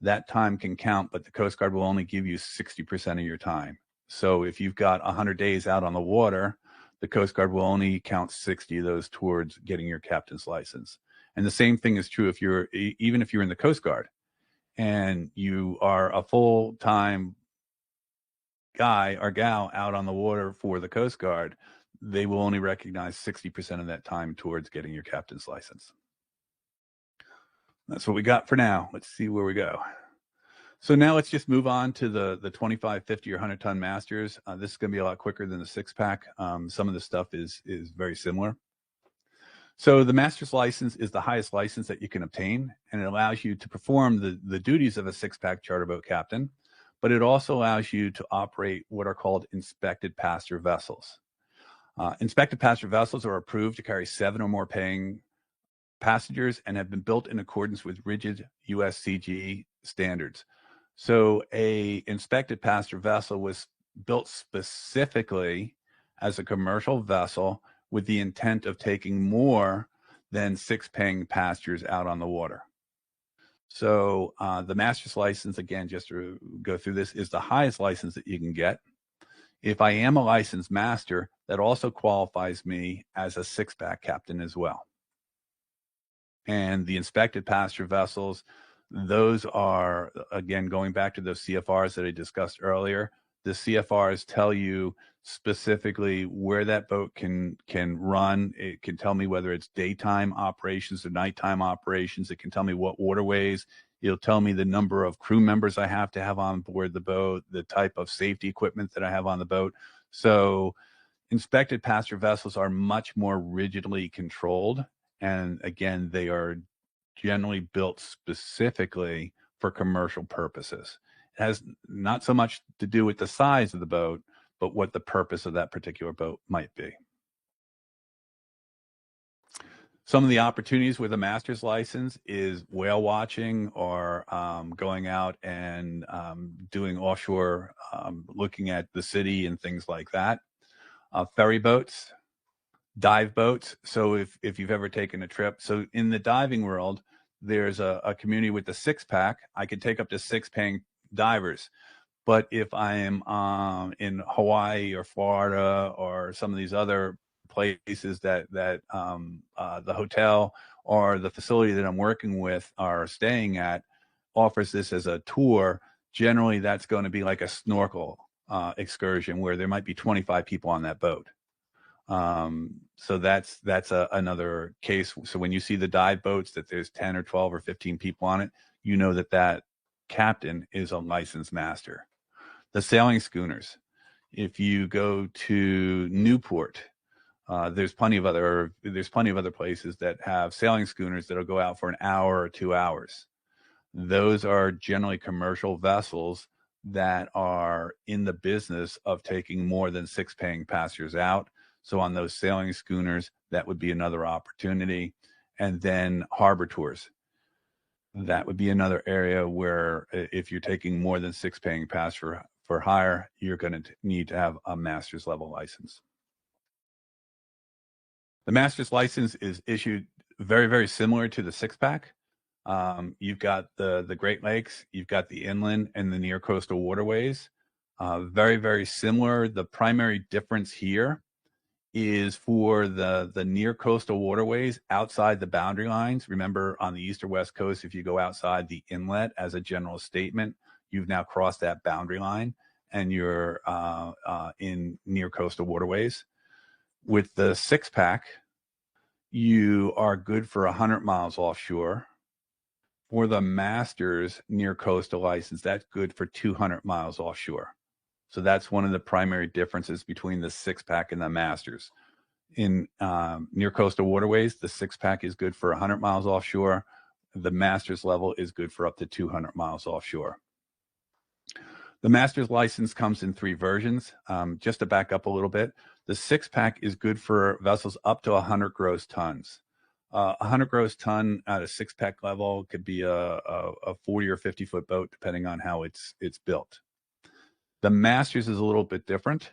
Speaker 1: that time can count, but the Coast Guard will only give you 60% of your time. So if you've got 100 days out on the water, the Coast Guard will only count 60 of those towards getting your captain's license. And the same thing is true if you're, even if you're in the Coast Guard and you are a full-time guy or gal out on the water for the Coast Guard, they will only recognize 60% of that time towards getting your captain's license. That's what we got for now. Let's see where we go. So now let's just move on to the 25, 50, or 100-ton masters. This is going to be a lot quicker than the six-pack. Some of the stuff is very similar. So the master's license is the highest license that you can obtain, and it allows you to perform the duties of a six-pack charter boat captain, but it also allows you to operate what are called inspected passenger vessels. Inspected passenger vessels are approved to carry 7 or more paying passengers and have been built in accordance with rigid USCG standards. So a inspected passenger vessel was built specifically as a commercial vessel with the intent of taking more than 6 paying passengers out on the water. So the master's license, again, just to go through this, is the highest license that you can get. If I am a licensed master, that also qualifies me as a six-pack captain as well. And the inspected passenger vessels, those are, again, going back to those CFRs that I discussed earlier. The CFRs tell you specifically where that boat can run. It can tell me whether it's daytime operations or nighttime operations. It can tell me what waterways. It'll tell me the number of crew members I have to have on board the boat, the type of safety equipment that I have on the boat. So inspected passenger vessels are much more rigidly controlled. And again, they are generally built specifically for commercial purposes. It has not so much to do with the size of the boat, but what the purpose of that particular boat might be. Some of the opportunities with a master's license is whale watching or going out and doing offshore, looking at the city and things like that. Ferry boats, dive boats. So if you've ever taken a trip, so in the diving world, there's a community with the six-pack. I could take up to 6 paying divers. But if I am in Hawaii or Florida or some of these other places that the hotel or the facility that I'm working with are staying at offers this as a tour, generally that's going to be like a snorkel excursion where there might be 25 people on that boat. So that's another case. So when you see the dive boats that there's 10 or 12 or 15 people on it, you know that captain is a licensed master. The sailing schooners, if you go to Newport, there's plenty of other places that have sailing schooners that'll go out for an hour or 2 hours. Those are generally commercial vessels that are in the business of taking more than 6 paying passengers out. So on those sailing schooners, that would be another opportunity. And then harbor tours. That would be another area where if you're taking more than 6 paying passengers for hire, you're going to need to have a master's level license. The master's license is issued very, very similar to the six-pack. You've got the Great Lakes, you've got the inland and the near coastal waterways. Very, very similar. The primary difference here is for the near coastal waterways outside the boundary lines. Remember, on the east or west coast, if you go outside the inlet as a general statement, you've now crossed that boundary line and you're in near coastal waterways. With the six-pack, you are good for 100 miles offshore. For the master's near coastal license, that's good for 200 miles offshore. So that's one of the primary differences between the six-pack and the masters. In near coastal waterways, the six-pack is good for 100 miles offshore. The master's level is good for up to 200 miles offshore. The master's license comes in 3 versions. Just to back up a little bit, the six-pack is good for vessels up to 100 gross tons. 100 gross ton at a six-pack level could be a 40 or 50-foot boat, depending on how it's built. The master's is a little bit different,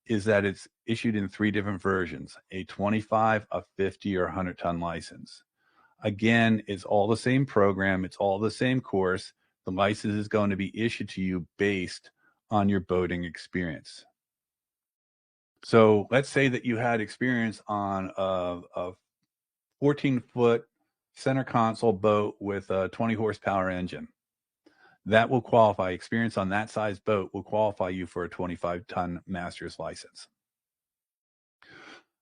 Speaker 1: is that it's issued in 3 different versions, a 25, a 50, or 100-ton license. Again, it's all the same program. It's all the same course. The license is going to be issued to you based on your boating experience. So let's say that you had experience on a 14-foot center console boat with a 20 horsepower engine. That will qualify. Experience on that size boat will qualify you for a 25-ton master's license.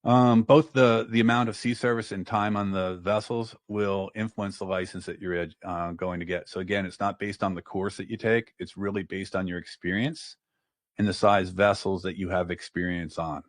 Speaker 1: Both the amount of sea service and time on the vessels will influence the license that you're going to get. So again, it's not based on the course that you take. It's really based on your experience and the size vessels that you have experience on.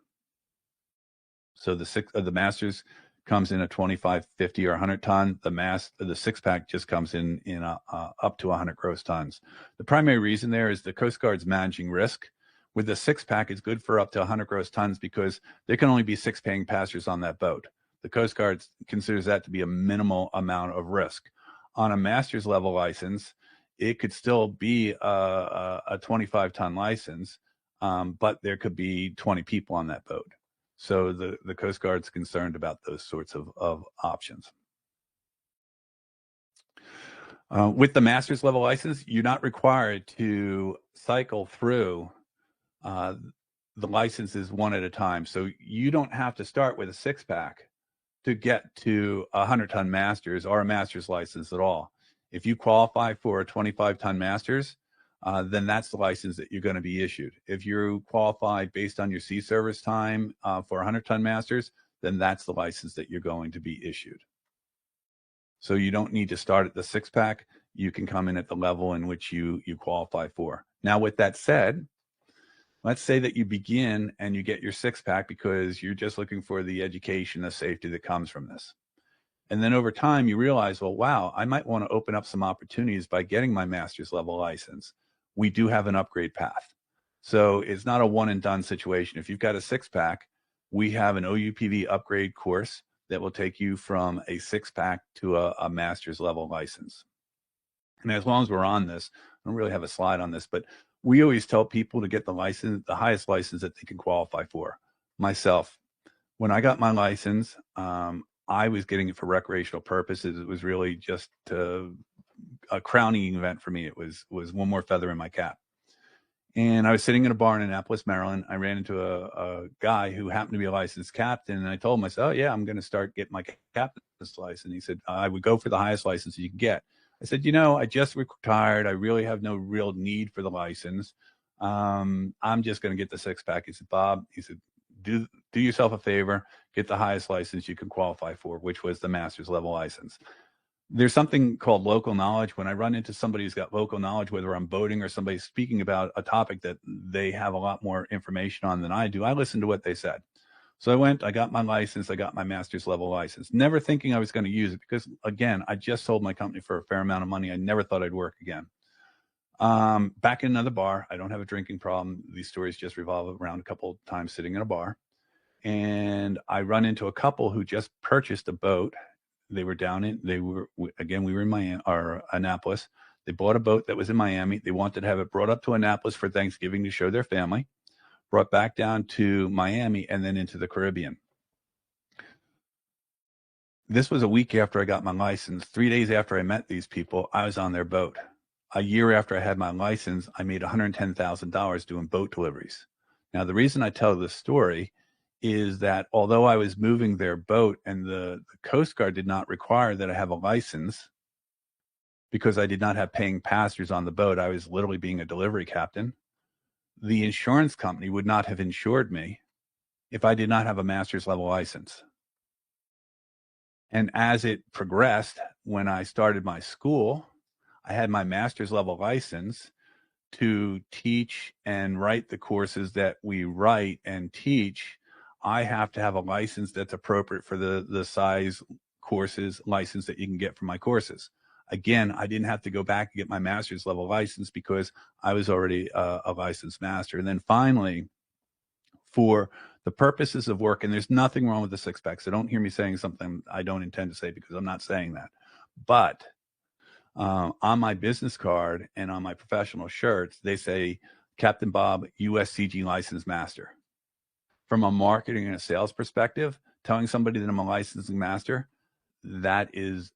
Speaker 1: So the Masters comes in a 25, 50, or 100 ton. The six pack just comes in up to 100 gross tons. The primary reason there is the Coast Guard's managing risk. With the six pack, it's good for up to 100 gross tons because there can only be 6 paying passengers on that boat. The Coast Guard considers that to be a minimal amount of risk. On a master's level license, it could still be a 25 ton license, but there could be 20 people on that boat. So the Coast Guard's concerned about those sorts of options. With the master's level license, you're not required to cycle through the licenses one at a time. So you don't have to start with a six pack to get to a 100-ton master's or a master's license at all. If you qualify for a 25-ton master's, then that's the license that you're going to be issued. If you qualify based on your sea service time for 100-ton masters, then that's the license that you're going to be issued. So you don't need to start at the six pack. You can come in at the level in which you qualify for. Now, with that said, let's say that you begin and you get your six pack because you're just looking for the education, the safety that comes from this. And then over time, you realize, well, wow, I might want to open up some opportunities by getting my master's level license. We do have an upgrade path. So it's not a one and done situation. If you've got a six pack, we have an OUPV upgrade course that will take you from a six pack to a master's level license. And as long as we're on this, I don't really have a slide on this, but we always tell people to get the license, the highest license that they can qualify for. Myself, when I got my license, I was getting it for recreational purposes. It was really just a crowning event for me. It was one more feather in my cap. And I was sitting in a bar in Annapolis, Maryland. I ran into a guy who happened to be a licensed captain. And I told him, I said, oh, yeah, I'm going to start getting my captain's license. He said, I would go for the highest license you can get. I said, you know, I just retired. I really have no real need for the license. I'm just going to get the six pack. He said, Bob, he said, do yourself a favor, get the highest license you can qualify for, which was the master's level license. There's something called local knowledge. When I run into somebody who's got local knowledge, whether I'm boating or somebody's speaking about a topic that they have a lot more information on than I do, I listen to what they said. So I went, I got my license, I got my master's level license, never thinking I was going to use it because, again, I just sold my company for a fair amount of money. I never thought I'd work again. Back in another bar, I don't have a drinking problem. These stories just revolve around a couple of times sitting in a bar. And I run into a couple who just purchased a boat. We were in Miami or Annapolis. They bought a boat that was in Miami. They wanted to have it brought up to Annapolis for Thanksgiving to show their family, brought back down to Miami, and then into the Caribbean. This was a week after I got my license. 3 days after I met these people, I was on their boat. A year after I had my license, I made $110,000 doing boat deliveries. Now, the reason I tell this story is that although I was moving their boat and the Coast Guard did not require that I have a license because I did not have paying passengers on the boat, I was literally being a delivery captain. The insurance company would not have insured me if I did not have a master's level license. And as it progressed, when I started my school, I had my master's level license to teach and write the courses that we write and teach. I have to have a license that's appropriate for the size courses license that you can get from my courses. Again, I didn't have to go back and get my master's level license because I was already a licensed master. And then finally, for the purposes of work, and there's nothing wrong with the six pack, so don't hear me saying something I don't intend to say because I'm not saying that. But on my business card and on my professional shirts, they say Captain Bob, USCG licensed master. From a marketing and a sales perspective, telling somebody that I'm a licensing master, that is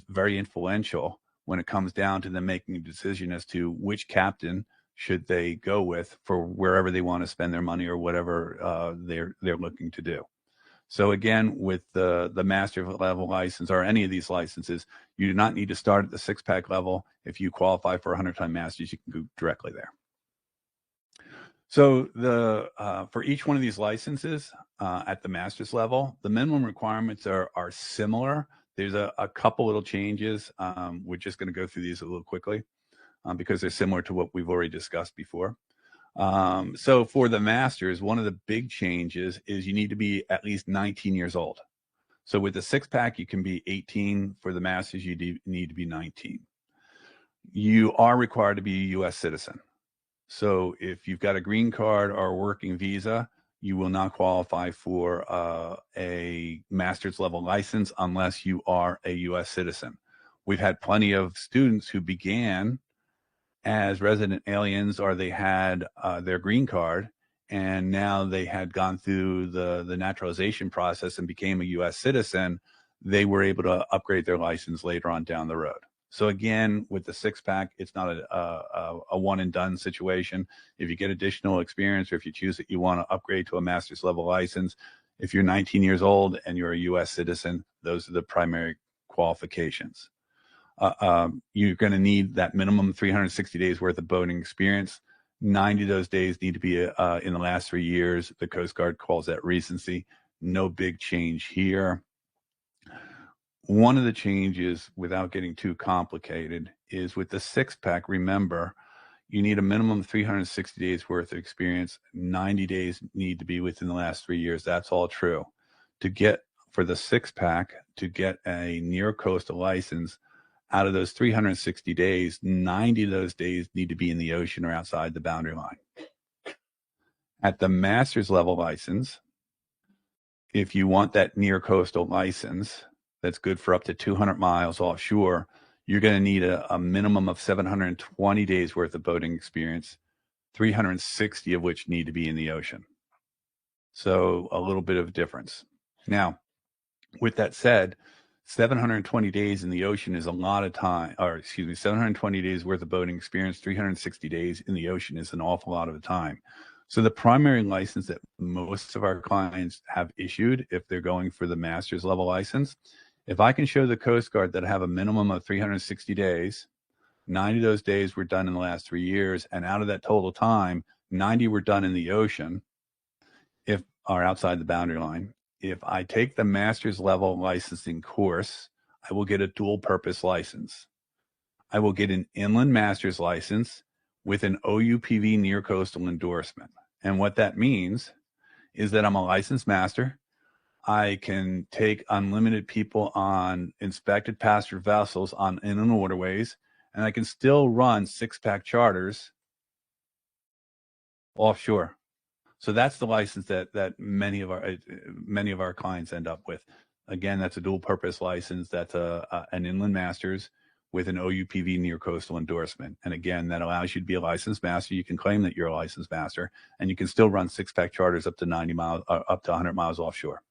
Speaker 1: very influential when it comes down to them making a decision as to which captain should they go with for wherever they want to spend their money or whatever they're looking to do. So again, with the master level license or any of these licenses, you do not need to start at the six pack level. If you qualify for 100-ton masters, you can go directly there. So for each one of these licenses at the master's level, the minimum requirements are similar. There's a couple little changes. We're just going to go through these a little quickly because they're similar to what we've already discussed before. So for the masters, one of the big changes is you need to be at least 19 years old. So with the 6-pack, you can be 18. For the masters, you need to be 19. You are required to be a U.S. citizen. So if you've got a green card or a working visa, you will not qualify for a master's level license unless you are a U.S. citizen. We've had plenty of students who began as resident aliens, or they had their green card, and now they had gone through the naturalization process and became a U.S. citizen. They were able to upgrade their license later on down the road. So again, with the 6-pack, it's not a one and done situation. If you get additional experience, or if you choose that you want to upgrade to a master's level license, if you're 19 years old and you're a U.S. citizen, those are the primary qualifications. You're going to need that minimum 360 days worth of boating experience. 90 of those days need to be in the last 3 years. The Coast Guard calls that recency. No big change here. One of the changes, without getting too complicated, is with the 6-pack, remember, you need a minimum of 360 days worth of experience. 90 days need to be within the last 3 years. That's all true. For the 6-pack, to get a near coastal license, out of those 360 days, 90 of those days need to be in the ocean or outside the boundary line. At the master's level license, if you want that near coastal license, that's good for up to 200 miles offshore, you're going to need a minimum of 720 days worth of boating experience, 360 of which need to be in the ocean. So a little bit of difference. Now, with that said, 720 days in the ocean is a lot of time, 720 days worth of boating experience, 360 days in the ocean is an awful lot of time. So the primary license that most of our clients have issued, if they're going for the master's level license, if I can show the Coast Guard that I have a minimum of 360 days, 90 of those days were done in the last 3 years, and out of that total time, 90 were done in the ocean, or outside the boundary line. If I take the master's level licensing course, I will get a dual purpose license. I will get an inland master's license with an OUPV near coastal endorsement. And what that means is that I'm a licensed master. I can take unlimited people on inspected passenger vessels on inland waterways, and I can still run 6-pack charters offshore. So that's the license that many of our clients end up with. Again, that's a dual purpose license. That's an inland master's with an OUPV near coastal endorsement. And again, that allows you to be a licensed master. You can claim that you're a licensed master, and you can still run 6-pack charters up to 90 miles, up to 100 miles offshore.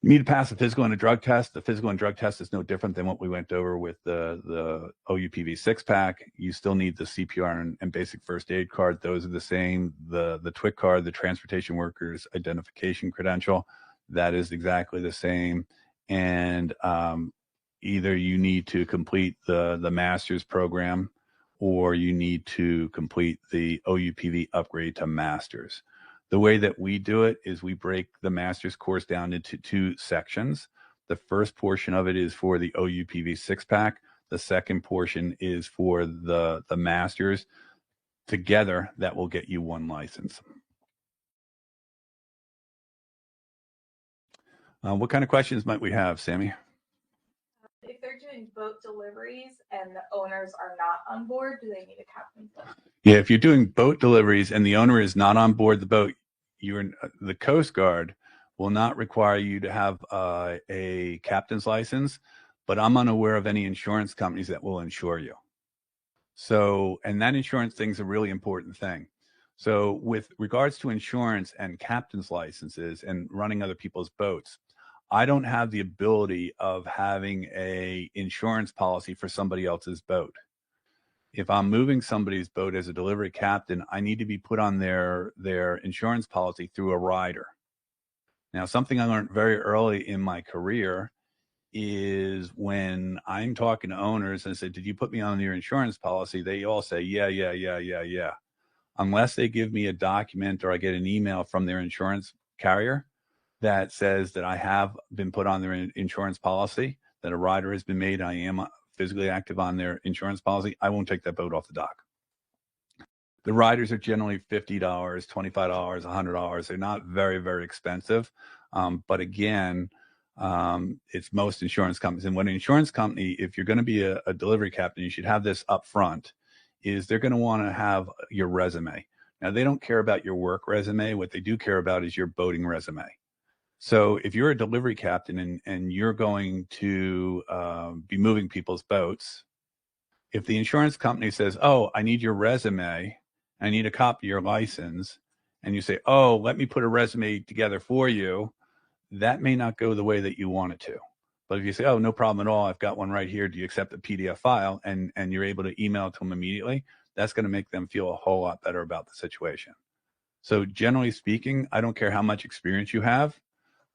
Speaker 1: You need to pass a physical and a drug test. The physical and drug test is no different than what we went over with the OUPV 6-pack. You still need the CPR and basic first aid card. Those are the same. The TWIC card, the Transportation Workers Identification Credential, that is exactly the same. And either you need to complete the master's program, or you need to complete the OUPV upgrade to master's. The way that we do it is we break the master's course down into 2 sections. The first portion of it is for the OUPV 6-pack. The second portion is for the master's. Together, that will get you 1 license. What kind of questions might we have, Sammy?
Speaker 2: If they're doing boat deliveries and the owners are not on board, do they need a captain's license?
Speaker 1: Yeah, if you're doing boat deliveries and the owner is not on board the boat, the Coast Guard will not require you to have a captain's license, but I'm unaware of any insurance companies that will insure you. So, and that insurance thing is a really important thing. So with regards to insurance and captain's licenses and running other people's boats, I don't have the ability of having a insurance policy for somebody else's boat. If I'm moving somebody's boat as a delivery captain, I need to be put on their insurance policy through a rider. Now, something I learned very early in my career is when I'm talking to owners and I say, did you put me on your insurance policy? They all say, yeah. unless they give me a document or I get an email from their insurance carrier that says that I have been put on their insurance policy, that a rider has been made, I am physically active on their insurance policy, I won't take that boat off the dock. The riders are generally $50, $25, $100. They're not very, very expensive. But again, it's most insurance companies. And when an insurance company, if you're going to be a delivery captain, you should have this up front, is they're going to want to have your resume. Now, they don't care about your work resume. What they do care about is your boating resume. So if you're a delivery captain and you're going to be moving people's boats, if the insurance company says, oh, I need your resume, I need a copy of your license, and you say, oh, let me put a resume together for you, that may not go the way that you want it to. But if you say, oh, no problem at all, I've got one right here, do you accept the PDF file? And you're able to email it to them immediately, that's going to make them feel a whole lot better about the situation. So generally speaking, I don't care how much experience you have,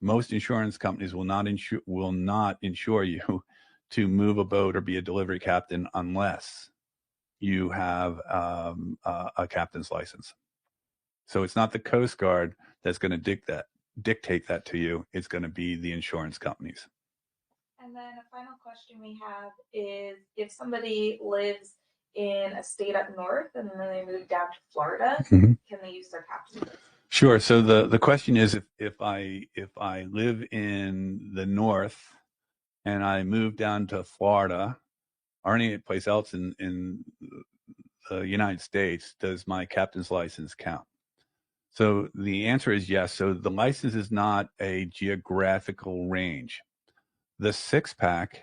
Speaker 1: most insurance companies will not insure you to move a boat or be a delivery captain unless you have a captain's license. So it's not the Coast Guard that's going to dictate that to you. It's going to be the insurance companies.
Speaker 2: And then a final question we have is, if somebody lives in a state up north and then they move down to Florida, can they use their captain's license?
Speaker 1: Sure. So the question is, if I live in the north and I move down to Florida or any place else in the United States, does my captain's license count? So the answer is yes. So the license is not a geographical range. The 6-pack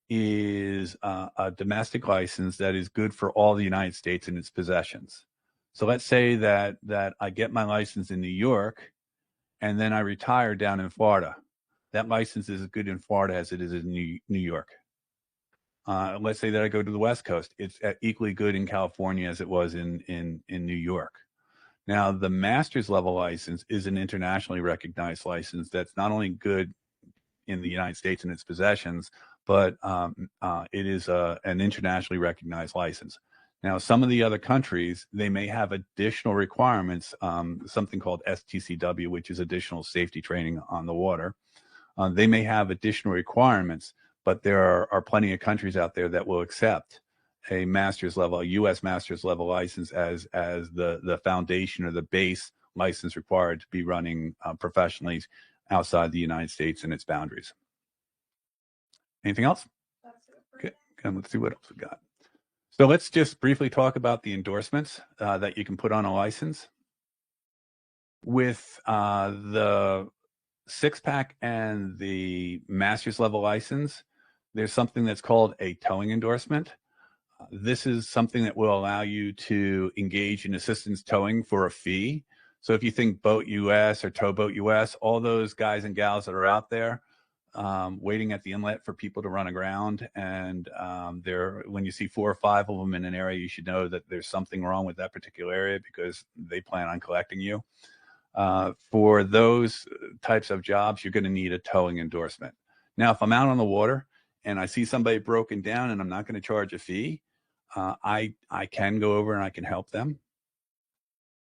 Speaker 1: is a domestic license that is good for all the United States and its possessions. So let's say that I get my license in New York and then I retire down in Florida. That license is as good in Florida as it is in New York. Let's say that I go to the West Coast. It's equally good in California as it was in New York. Now, the master's level license is an internationally recognized license that's not only good in the United States and its possessions, but it is an internationally recognized license. Now, some of the other countries, they may have additional requirements, something called STCW, which is additional safety training on the water. They may have additional requirements, but there are plenty of countries out there that will accept a master's level, a U.S. master's level license as the foundation or the base license required to be running professionally outside the United States and its boundaries. Anything else? Okay, let's see what else we got. So let's just briefly talk about the endorsements that you can put on a license. With the 6-pack and the master's level license, there's something that's called a towing endorsement. This is something that will allow you to engage in assistance towing for a fee. So if you think Boat US or Towboat US, all those guys and gals that are out there waiting at the inlet for people to run aground, and when you see 4 or 5 of them in an area, you should know that there's something wrong with that particular area because they plan on collecting you. For those types of jobs, you're going to need a towing endorsement. Now, if I'm out on the water and I see somebody broken down and I'm not going to charge a fee, I can go over and I can help them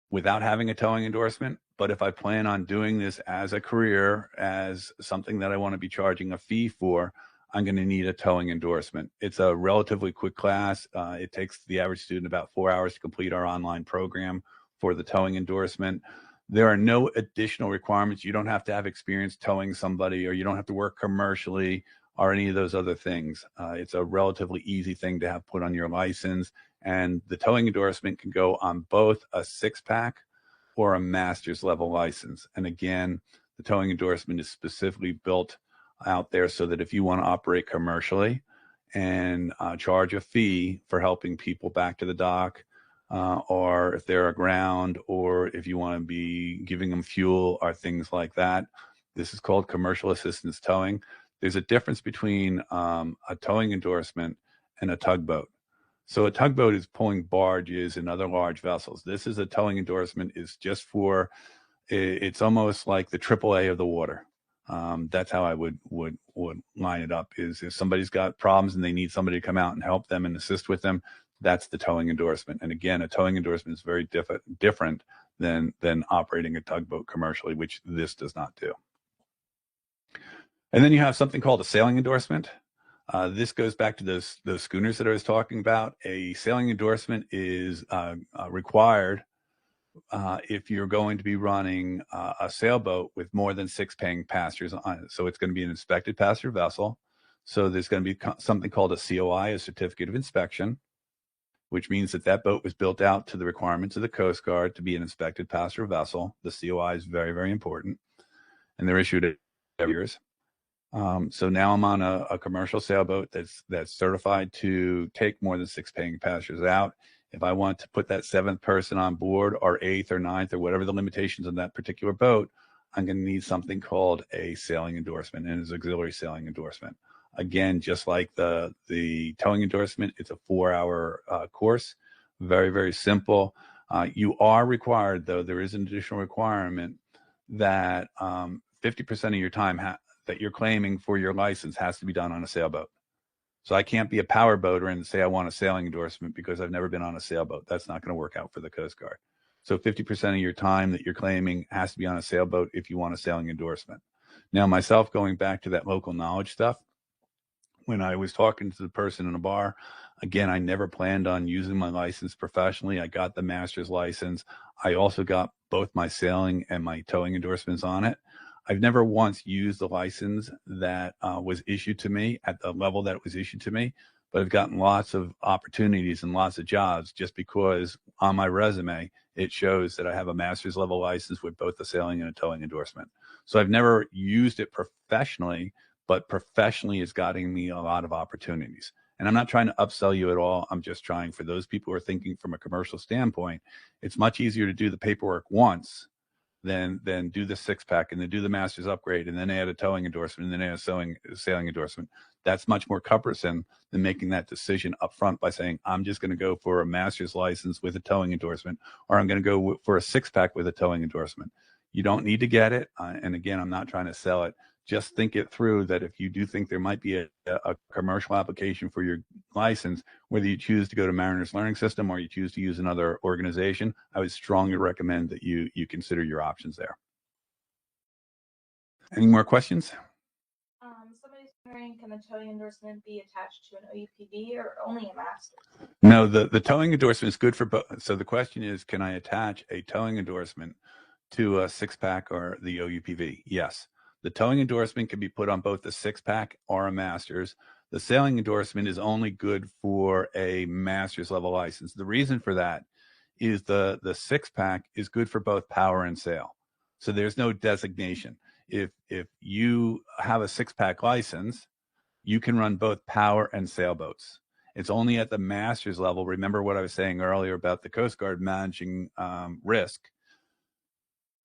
Speaker 1: without having a towing endorsement. But if I plan on doing this as a career, as something that I want to be charging a fee for, I'm going to need a towing endorsement. It's a relatively quick class. It takes the average student about 4 hours to complete our online program for the towing endorsement. There are no additional requirements. You don't have to have experience towing somebody, or you don't have to work commercially or any of those other things. It's a relatively easy thing to have put on your license. And the towing endorsement can go on both a 6-pack or a master's level license. And again, the towing endorsement is specifically built out there so that if you want to operate commercially and charge a fee for helping people back to the dock, or if they're aground, or if you want to be giving them fuel or things like that, this is called commercial assistance towing. There's a difference between a towing endorsement and a tugboat. So a tugboat is pulling barges and other large vessels. This is a towing endorsement is just for, it's almost like the AAA of the water. That's how I would line it up, is if somebody's got problems and they need somebody to come out and help them and assist with them, That's the towing endorsement. And again, a towing endorsement is very different than operating a tugboat commercially, which this does not do. And then you have something called a sailing endorsement. This goes back to those schooners that I was talking about. A sailing endorsement is required if you're going to be running a sailboat with more than 6 paying passengers on it. So it's going to be an inspected passenger vessel. So there's going to be something called a COI, a certificate of inspection, which means that that boat was built out to the requirements of the Coast Guard to be an inspected passenger vessel. The COI is very, very important, and they're issued every year. So now I'm on a commercial sailboat that's certified to take more than 6 paying passengers out. If I want to put that 7th person on board, or 8th or 9th, or whatever the limitations on that particular boat, I'm going to need something called a sailing endorsement, and it's auxiliary sailing endorsement. Again, just like the towing endorsement, it's a 4-hour course. Very, very simple. You are required, though, there is an additional requirement that 50% of your time that you're claiming for your license has to be done on a sailboat. So I can't be a power boater and say I want a sailing endorsement because I've never been on a sailboat. That's not going to work out for the Coast Guard. So 50% of your time that you're claiming has to be on a sailboat if you want a sailing endorsement. Now, myself, going back to that local knowledge stuff, when I was talking to the person in a bar, again, I never planned on using my license professionally. I got the master's license. I also got both my sailing and my towing endorsements on it. I've never once used the license that was issued to me at the level that it was issued to me, but I've gotten lots of opportunities and lots of jobs just because on my resume, it shows that I have a master's level license with both a sailing and a towing endorsement. So I've never used it professionally, but professionally it's gotten me a lot of opportunities. And I'm not trying to upsell you at all. I'm just trying, for those people who are thinking from a commercial standpoint, it's much easier to do the paperwork once than do the 6-pack and then do the master's upgrade and then add a towing endorsement and then add a sailing endorsement. That's much more cumbersome than making that decision up front by saying, I'm just going to go for a master's license with a towing endorsement, or I'm going to go for a 6-pack with a towing endorsement. You don't need to get it. And again, I'm not trying to sell it. Just think it through, that if you do think there might be a commercial application for your license, whether you choose to go to Mariner's Learning System or you choose to use another organization, I would strongly recommend that you consider your options there. Any more questions?
Speaker 2: Somebody's wondering, can the towing endorsement be attached to an OUPV or only a master?
Speaker 1: No, the towing endorsement is good for both. So the question is, can I attach a towing endorsement to a 6-pack or the OUPV? Yes. The towing endorsement can be put on both the 6-pack or a master's. The sailing endorsement is only good for a master's level license. The reason for that is the 6-pack is good for both power and sail. So there's no designation. If you have a 6-pack license, you can run both power and sailboats. It's only at the master's level. Remember what I was saying earlier about the Coast Guard managing risk.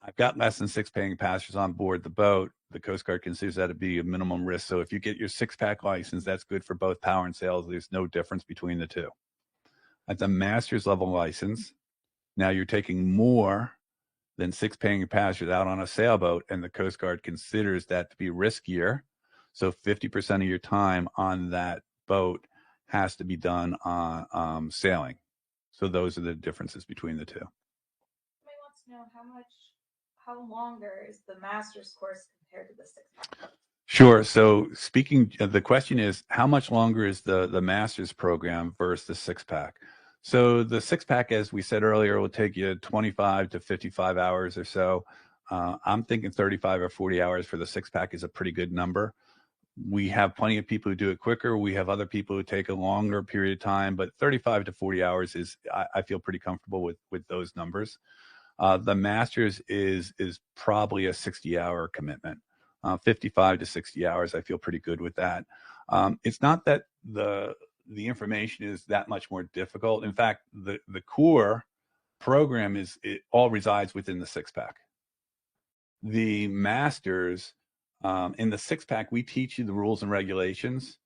Speaker 1: I've got less than 6 paying passengers on board the boat. The Coast Guard considers that to be a minimum risk. So if you get your 6-pack license, that's good for both power and sails. There's no difference between the two. At the master's level license, now you're taking more than 6 paying passengers out on a sailboat, and the Coast Guard considers that to be riskier. So 50% of your time on that boat has to be done on sailing. So those are the differences between the two.
Speaker 2: Somebody wants to know how longer is the master's course compared to the 6-pack?
Speaker 1: Sure. So the question is, how much longer is the master's program versus the 6-pack? So the 6-pack, as we said earlier, will take you 25 to 55 hours or so. I'm thinking 35 or 40 hours for the 6-pack is a pretty good number. We have plenty of people who do it quicker. We have other people who take a longer period of time, but 35 to 40 hours is, I feel pretty comfortable with those numbers. The master's is probably a 60-hour commitment. 55 to 60 hours, I feel pretty good with that. It's not that the information is that much more difficult. In fact, the core program it all resides within the 6-pack. The masters, in the 6-pack, we teach you the rules and regulations.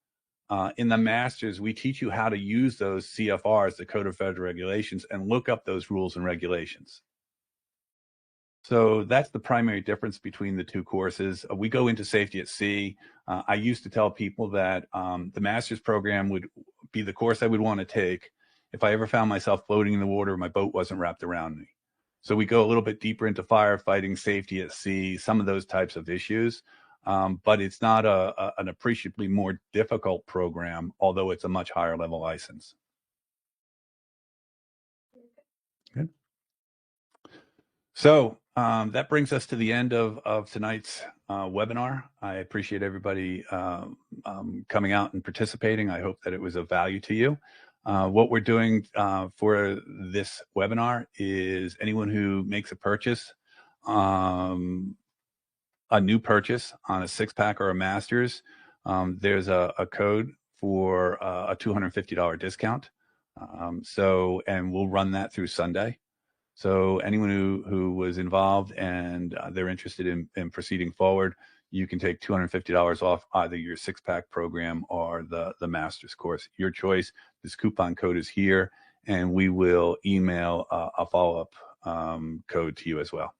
Speaker 1: In the masters, we teach you how to use those CFRs, the Code of Federal Regulations, and look up those rules and regulations. So that's the primary difference between the two courses. We go into safety at sea. I used to tell people that the master's program would be the course I would want to take if I ever found myself floating in the water, my boat wasn't wrapped around me. So we go a little bit deeper into firefighting, safety at sea, some of those types of issues. But it's not an appreciably more difficult program, although it's a much higher level license. Good. So that brings us to the end of tonight's webinar. I appreciate everybody coming out and participating. I hope that it was of value to you. What we're doing for this webinar is anyone who makes a purchase, a new purchase on a 6-pack or a Masters, there's a code for a $250 discount. And we'll run that through Sunday. So anyone who was involved and they're interested in proceeding forward, you can take $250 off either your 6-pack program or the Masters course. Your choice. This coupon code is here, and we will email a follow-up code to you as well.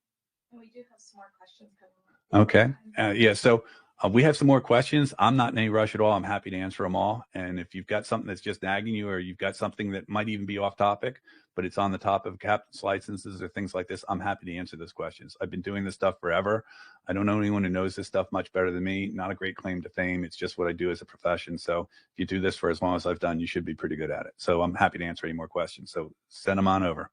Speaker 2: And we do have some more questions coming up.
Speaker 1: Okay. Yeah, so we have some more questions. I'm not in any rush at all. I'm happy to answer them all. And if you've got something that's just nagging you, or you've got something that might even be off topic, but it's on the top of captain's licenses or things like this, I'm happy to answer those questions. I've been doing this stuff forever. I don't know anyone who knows this stuff much better than me. Not a great claim to fame. It's just what I do as a profession. So if you do this for as long as I've done, you should be pretty good at it. So I'm happy to answer any more questions. So send them on over.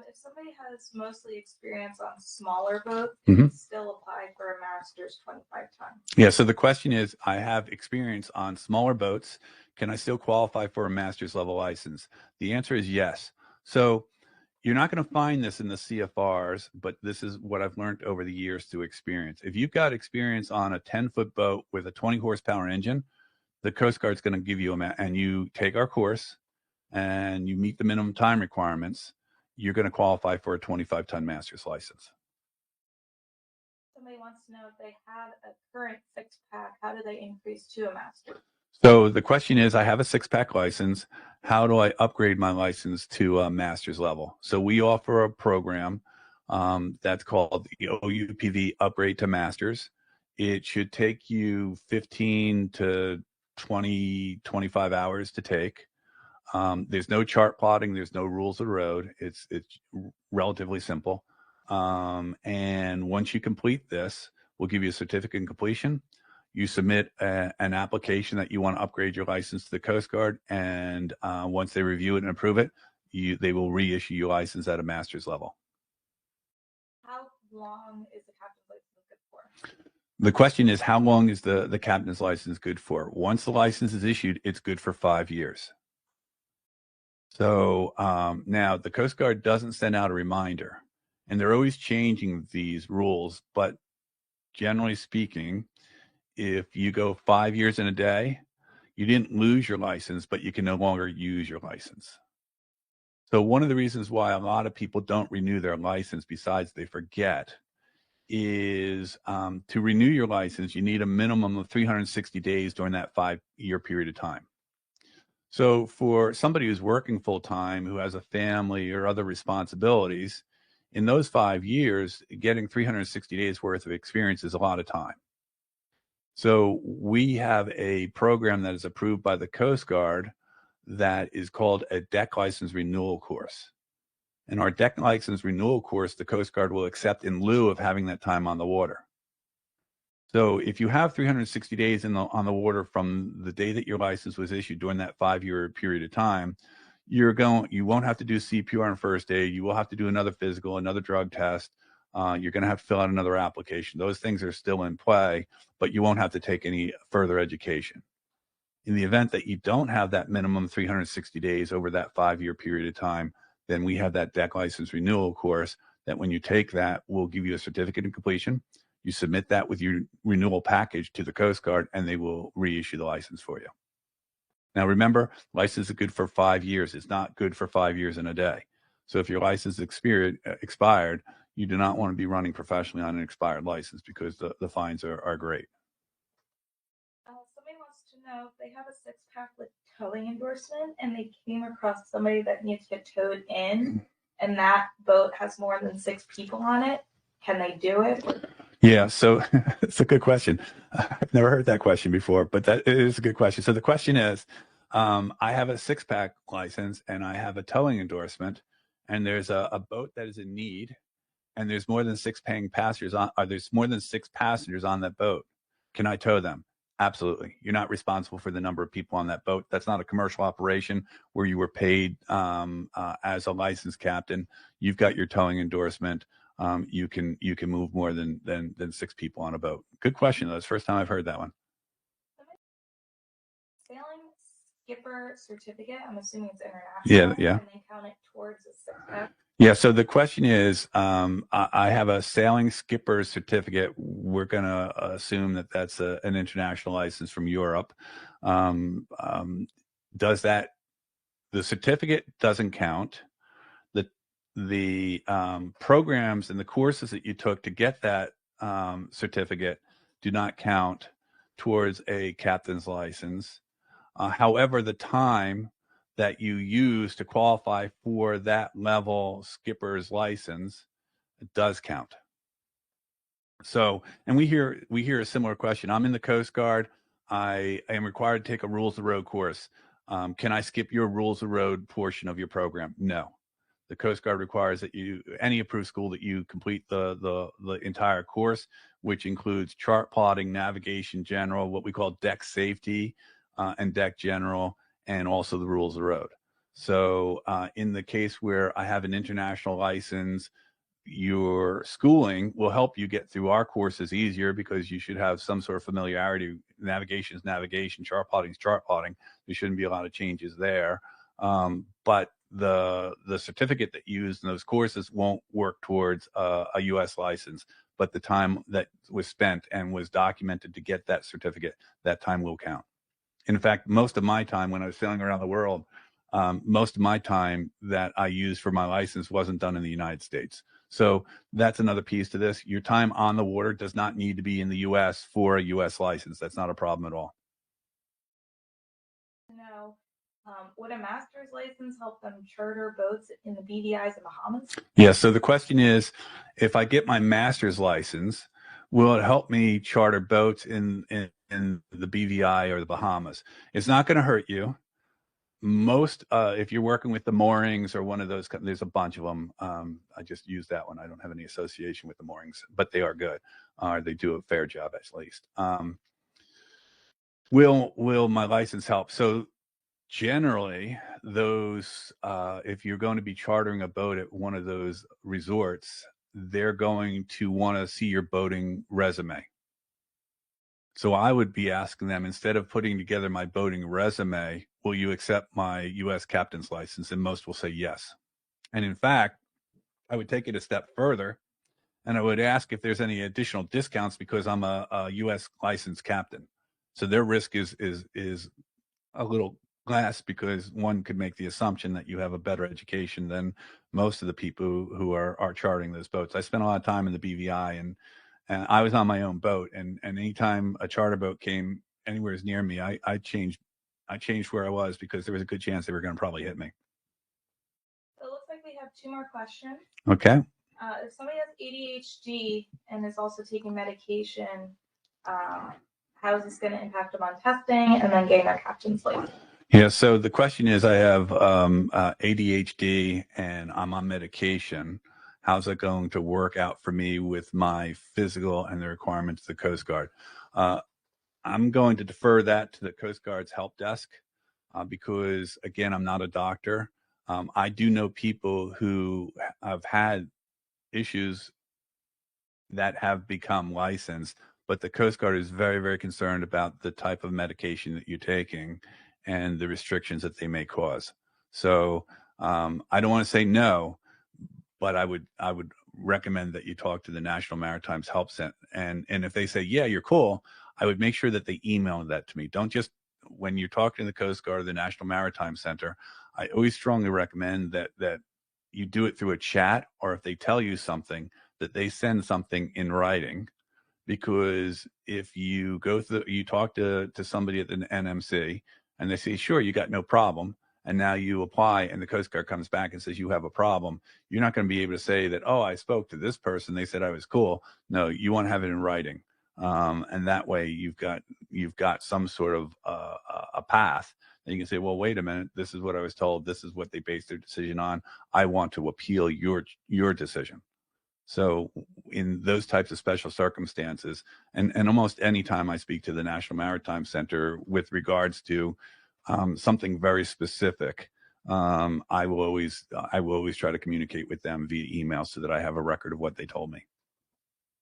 Speaker 2: If somebody has mostly experience on smaller boats, can they still apply for a Masters 25 ton?
Speaker 1: Yeah, so the question is, I have experience on smaller boats. Can I still qualify for a Masters level license? The answer is yes. So you're not going to find this in the CFRs, but this is what I've learned over the years through experience. If you've got experience on a 10-foot boat with a 20 horsepower engine, the Coast Guard's going to give you and you take our course and you meet the minimum time requirements, you're going to qualify for a 25-ton Masters license.
Speaker 2: Somebody wants to know if they have a current 6-pack, how do they increase to a Master?
Speaker 1: So the question is, I have a 6-pack license. How do I upgrade my license to a Masters level? So we offer a program that's called the OUPV Upgrade to Masters. It should take you 15 to 20, 25 hours to take. There's no chart plotting. There's no rules of the road. It's relatively simple. And once you complete this, we'll give you a certificate of completion. You submit an application that you want to upgrade your license to the Coast Guard. And once they review it and approve it, they will reissue your license at a Masters level.
Speaker 2: How long is the captain's license good for?
Speaker 1: The question is, how long is the captain's license good for? Once the license is issued, it's good for 5 years. So now the Coast Guard doesn't send out a reminder, and they're always changing these rules. But generally speaking, if you go 5 years and a day, you didn't lose your license, but you can no longer use your license. So one of the reasons why a lot of people don't renew their license, besides they forget, is to renew your license, you need a minimum of 360 days during that 5-year period of time. So for somebody who's working full time, who has a family or other responsibilities, in those 5 years, getting 360 days worth of experience is a lot of time. So we have a program that is approved by the Coast Guard that is called a deck license renewal course. And our deck license renewal course, the Coast Guard will accept in lieu of having that time on the water. So if you have 360 days on the water from the day that your license was issued during that 5-year period of time, you won't have to do CPR and first aid. You will have to do another physical, another drug test. You're going to have to fill out another application. Those things are still in play, but you won't have to take any further education. In the event that you don't have that minimum 360 days over that 5-year period of time, then we have that deck license renewal course that when you take that, we'll give you a certificate of completion. You submit that with your renewal package to the Coast Guard, and they will reissue the license for you. Now, remember, license is good for 5 years. It's not good for 5 years and a day. So if your license expired, you do not want to be running professionally on an expired license because the fines are great.
Speaker 2: Somebody wants to know if they have a 6-pack with towing endorsement and they came across somebody that needs to get towed in, and that boat has more than 6 people on it. Can they do it?
Speaker 1: Yeah, so it's a good question. I've never heard that question before, but that is a good question. So the question is, I have a six-pack license and I have a towing endorsement, and there's a boat that is in need, and there's more than six paying passengers on, or there's more than six passengers on that boat. Can I tow them? Absolutely. You're not responsible for the number of people on that boat. That's not a commercial operation where you were paid as a licensed captain. You've got your towing endorsement. You can move more than six people on a boat. Good question. That's the first time I've heard that one.
Speaker 2: Sailing skipper certificate. I'm assuming it's international.
Speaker 1: Yeah.
Speaker 2: And they count it towards a six-pack.
Speaker 1: Yeah, so the question is, I have a sailing skipper certificate. We're going to assume that that's an international license from Europe. Does that, the certificate doesn't count. The programs and the courses that you took to get that certificate do not count towards a captain's license. However, the time that you use to qualify for that level skipper's license does count. So, and we hear a similar question. I'm in the Coast Guard. I am required to take a rules of road course. Can I skip your rules of road portion of your program? No. The Coast Guard requires that any approved school, that you complete the entire course, which includes chart plotting, navigation general, what we call deck safety, and deck general, and also the rules of the road. So in the case where I have an international license, your schooling will help you get through our courses easier because you should have some sort of familiarity. Navigation is navigation, chart plotting is chart plotting. There shouldn't be a lot of changes there. But the certificate that you use in those courses won't work towards a U.S. license. But the time that was spent and was documented to get that certificate, that time will count. In fact, most of my time when I was sailing around the world, most of my time that I used for my license wasn't done in the United States. So that's another piece to this. Your time on the water does not need to be in the U.S. for a U.S. license. That's not a problem at all.
Speaker 2: No. Would a master's license help them charter boats in the BVI's and Bahamas?
Speaker 1: Yeah, so the question is, if I get my master's license, will it help me charter boats in the BVI or the Bahamas? It's not going to hurt you. Most, if you're working with the moorings or one of those, there's a bunch of them. I just used that one. I don't have any association with the moorings, but they are good. They do a fair job at least. Will my license help? So generally, those, if you're going to be chartering a boat at one of those resorts, they're going to want to see your boating resume. So I would be asking them, instead of putting together my boating resume, will you accept my U.S. captain's license? And most will say yes. And in fact, I would take it a step further, and I would ask if there's any additional discounts because I'm a U.S. licensed captain. So their risk is a little less, because one could make the assumption that you have a better education than most of the people who are chartering those boats. I spent a lot of time in the BVI, and I was on my own boat, and anytime a charter boat came anywhere near me, I changed where I was, because there was a good chance they were going to probably hit me.
Speaker 2: So it looks like we have two more questions.
Speaker 1: Okay.
Speaker 2: If somebody has ADHD and is also taking medication, how is this going to impact them on testing and then getting their captain's license?
Speaker 1: Yeah, so the question is, I have ADHD and I'm on medication. How's it going to work out for me with my physical and the requirements of the Coast Guard? I'm going to defer that to the Coast Guard's help desk because, again, I'm not a doctor. I do know people who have had issues that have become licensed, but the Coast Guard is very, very concerned about the type of medication that you're taking and the restrictions that they may cause. So I don't want to say no, but I would recommend that you talk to the National Maritime's Help Center. And if they say, yeah, you're cool, I would make sure that they email that to me. Don't just, when you're talking to the Coast Guard or the National Maritime Center, I always strongly recommend that you do it through a chat, or if they tell you something, that they send something in writing. Because if you go through, you talk to somebody at the NMC and they say, sure, you got no problem, and now you apply and the Coast Guard comes back and says you have a problem, you're not going to be able to say that, oh, I spoke to this person, they said I was cool. No, you want to have it in writing. And that way you've got some sort of a path And you can say, well, wait a minute, this is what I was told. This is what they based their decision on. I want to appeal your decision. So in those types of special circumstances, and almost any time I speak to the National Maritime Center with regards to something very specific, I will always try to communicate with them via email so that I have a record of what they told me.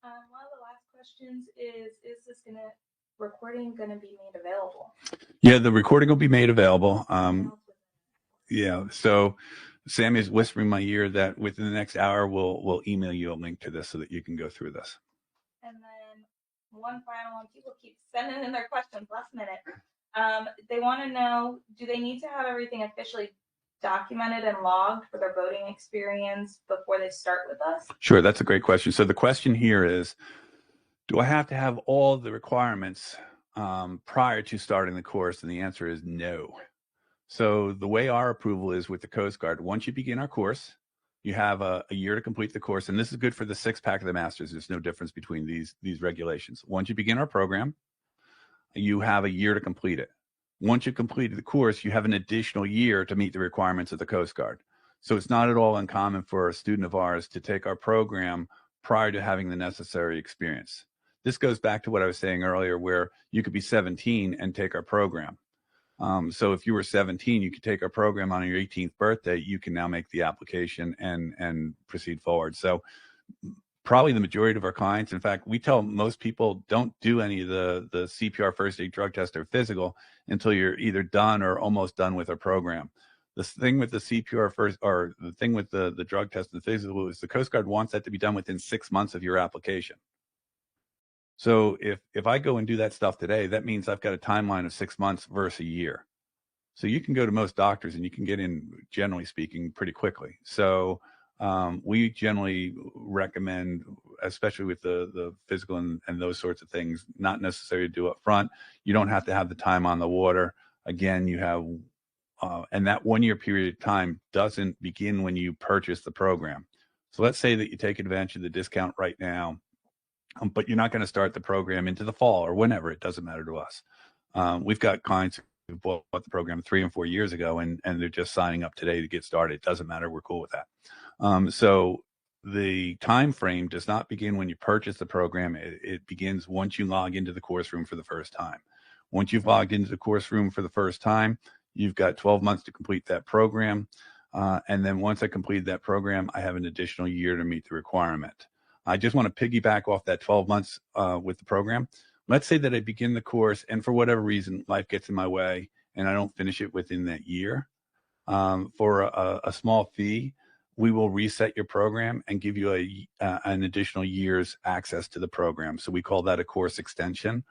Speaker 2: One of the last questions is this recording gonna be made available?
Speaker 1: Yeah, the recording will be made available. Yeah, so Sammy is whispering in my ear that within the next hour we'll email you a link to this so that you can go through this.
Speaker 2: And then one final one, people keep sending in their questions last minute. They want to know, do they need to have everything officially documented and logged for their boating experience before they start with us?
Speaker 1: Sure, that's a great question. So the question here is, do I have to have all the requirements prior to starting the course? And the answer is no. So the way our approval is with the Coast Guard, once you begin our course, you have a year to complete the course. And this is good for the 6-pack of the Masters. There's no difference between these regulations. Once you begin our program, you have a year to complete it. Once you completed the course, you have an additional year to meet the requirements of the Coast Guard. So it's not at all uncommon for a student of ours to take our program prior to having the necessary experience. This goes back to what I was saying earlier, where you could be 17 and take our program. So if you were 17, you could take our program on your 18th birthday. You can now make the application and proceed forward. So probably the majority of our clients, in fact, we tell most people don't do any of the CPR, first aid, drug test, or physical until you're either done or almost done with our program. The thing with the CPR first, or the thing with the drug test and the physical, is the Coast Guard wants that to be done within 6 months of your application. So if I go and do that stuff today, that means I've got a timeline of 6 months versus a year. So you can go to most doctors and you can get in, generally speaking, pretty quickly. So we generally recommend, especially with the physical and those sorts of things, not necessary to do up front. You don't have to have the time on the water. Again, you have, and that 1 year period of time doesn't begin when you purchase the program. So let's say that you take advantage of the discount right now, but you're not going to start the program into the fall or whenever. It doesn't matter to us. We've got clients who bought the program 3 and 4 years ago, and they're just signing up today to get started. It doesn't matter. We're cool with that. So the time frame does not begin when you purchase the program. It begins once you log into the course room for the first time. Once you've logged into the course room for the first time, you've got 12 months to complete that program. And then once I complete that program, I have an additional year to meet the requirement. I just want to piggyback off that 12 months with the program. Let's say that I begin the course and for whatever reason, life gets in my way and I don't finish it within that year. For a small fee, we will reset your program and give you an additional year's access to the program. So we call that a course extension.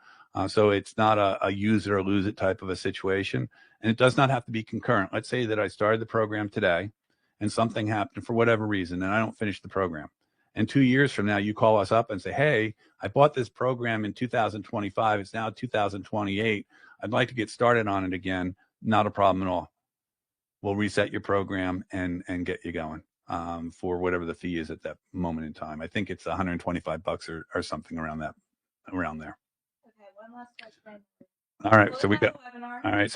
Speaker 1: So it's not a use it or lose it type of a situation. And it does not have to be concurrent. Let's say that I started the program today and something happened for whatever reason and I don't finish the program. And 2 years from now, you call us up and say, hey, I bought this program in 2025. It's now 2028. I'd like to get started on it again. Not a problem at all. We'll reset your program and get you going for whatever the fee is at that moment in time. I think it's $125 or something around there.
Speaker 2: Okay, one last question.
Speaker 1: All right, so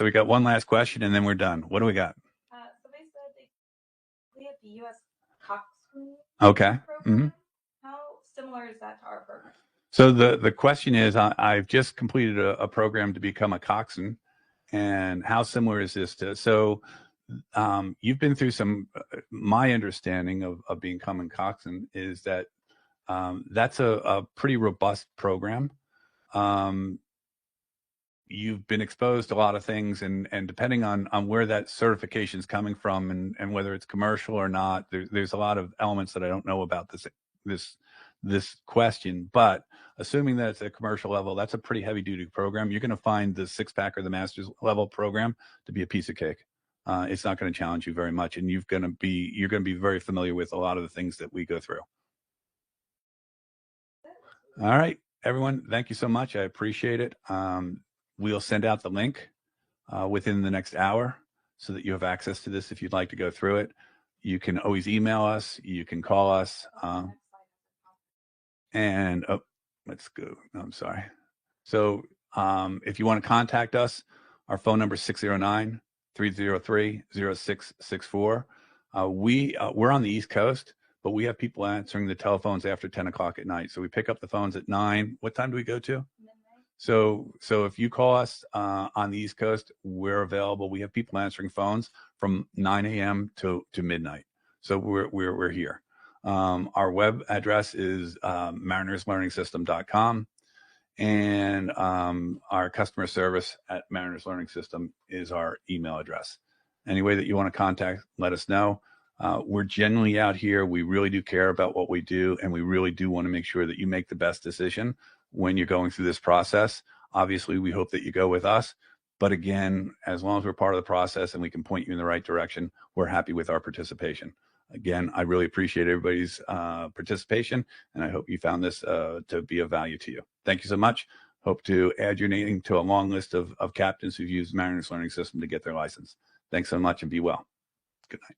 Speaker 1: we got one last question and then we're done. What do we got?
Speaker 2: Somebody said they have the U.S. Coxswain.
Speaker 1: Okay.
Speaker 2: Mm-hmm. How similar is that to our program?
Speaker 1: So the question is, I've just completed a program to become a coxswain, and how similar is this to? So you've been through some. My understanding of becoming coxswain is that that's a pretty robust program. You've been exposed to a lot of things, and depending on where that certification is coming from and whether it's commercial or not, there's a lot of elements that I don't know about this question. But assuming that it's a commercial level, that's a pretty heavy duty program. You're going to find the 6-pack or the master's level program to be a piece of cake. It's not going to challenge you very much, and you're going to be very familiar with a lot of the things that we go through. All right, everyone, thank you so much. I appreciate it. We'll send out the link within the next hour so that you have access to this if you'd like to go through it. You can always email us. You can call us. And let's go. I'm sorry. So if you want to contact us, our phone number is 303-0664. We're on the East Coast, but we have people answering the telephones after 10 o'clock at night. So we pick up the phones at 9. What time do we go to? So if you call us on the East Coast, we're available. We have people answering phones from 9 a.m. to midnight. So we're here. Our web address is marinerslearningsystem.com, and our customer service at Mariners Learning System is our email address. Any way that you want to contact, let us know. We're genuinely out here. We really do care about what we do, and we really do want to make sure that you make the best decision when you're going through this process. Obviously, we hope that you go with us. But again, as long as we're part of the process and we can point you in the right direction, we're happy with our participation. Again, I really appreciate everybody's participation, and I hope you found this to be of value to you. Thank you so much. Hope to add your name to a long list of captains who've used Mariners Learning System to get their license. Thanks so much, and be well. Good night.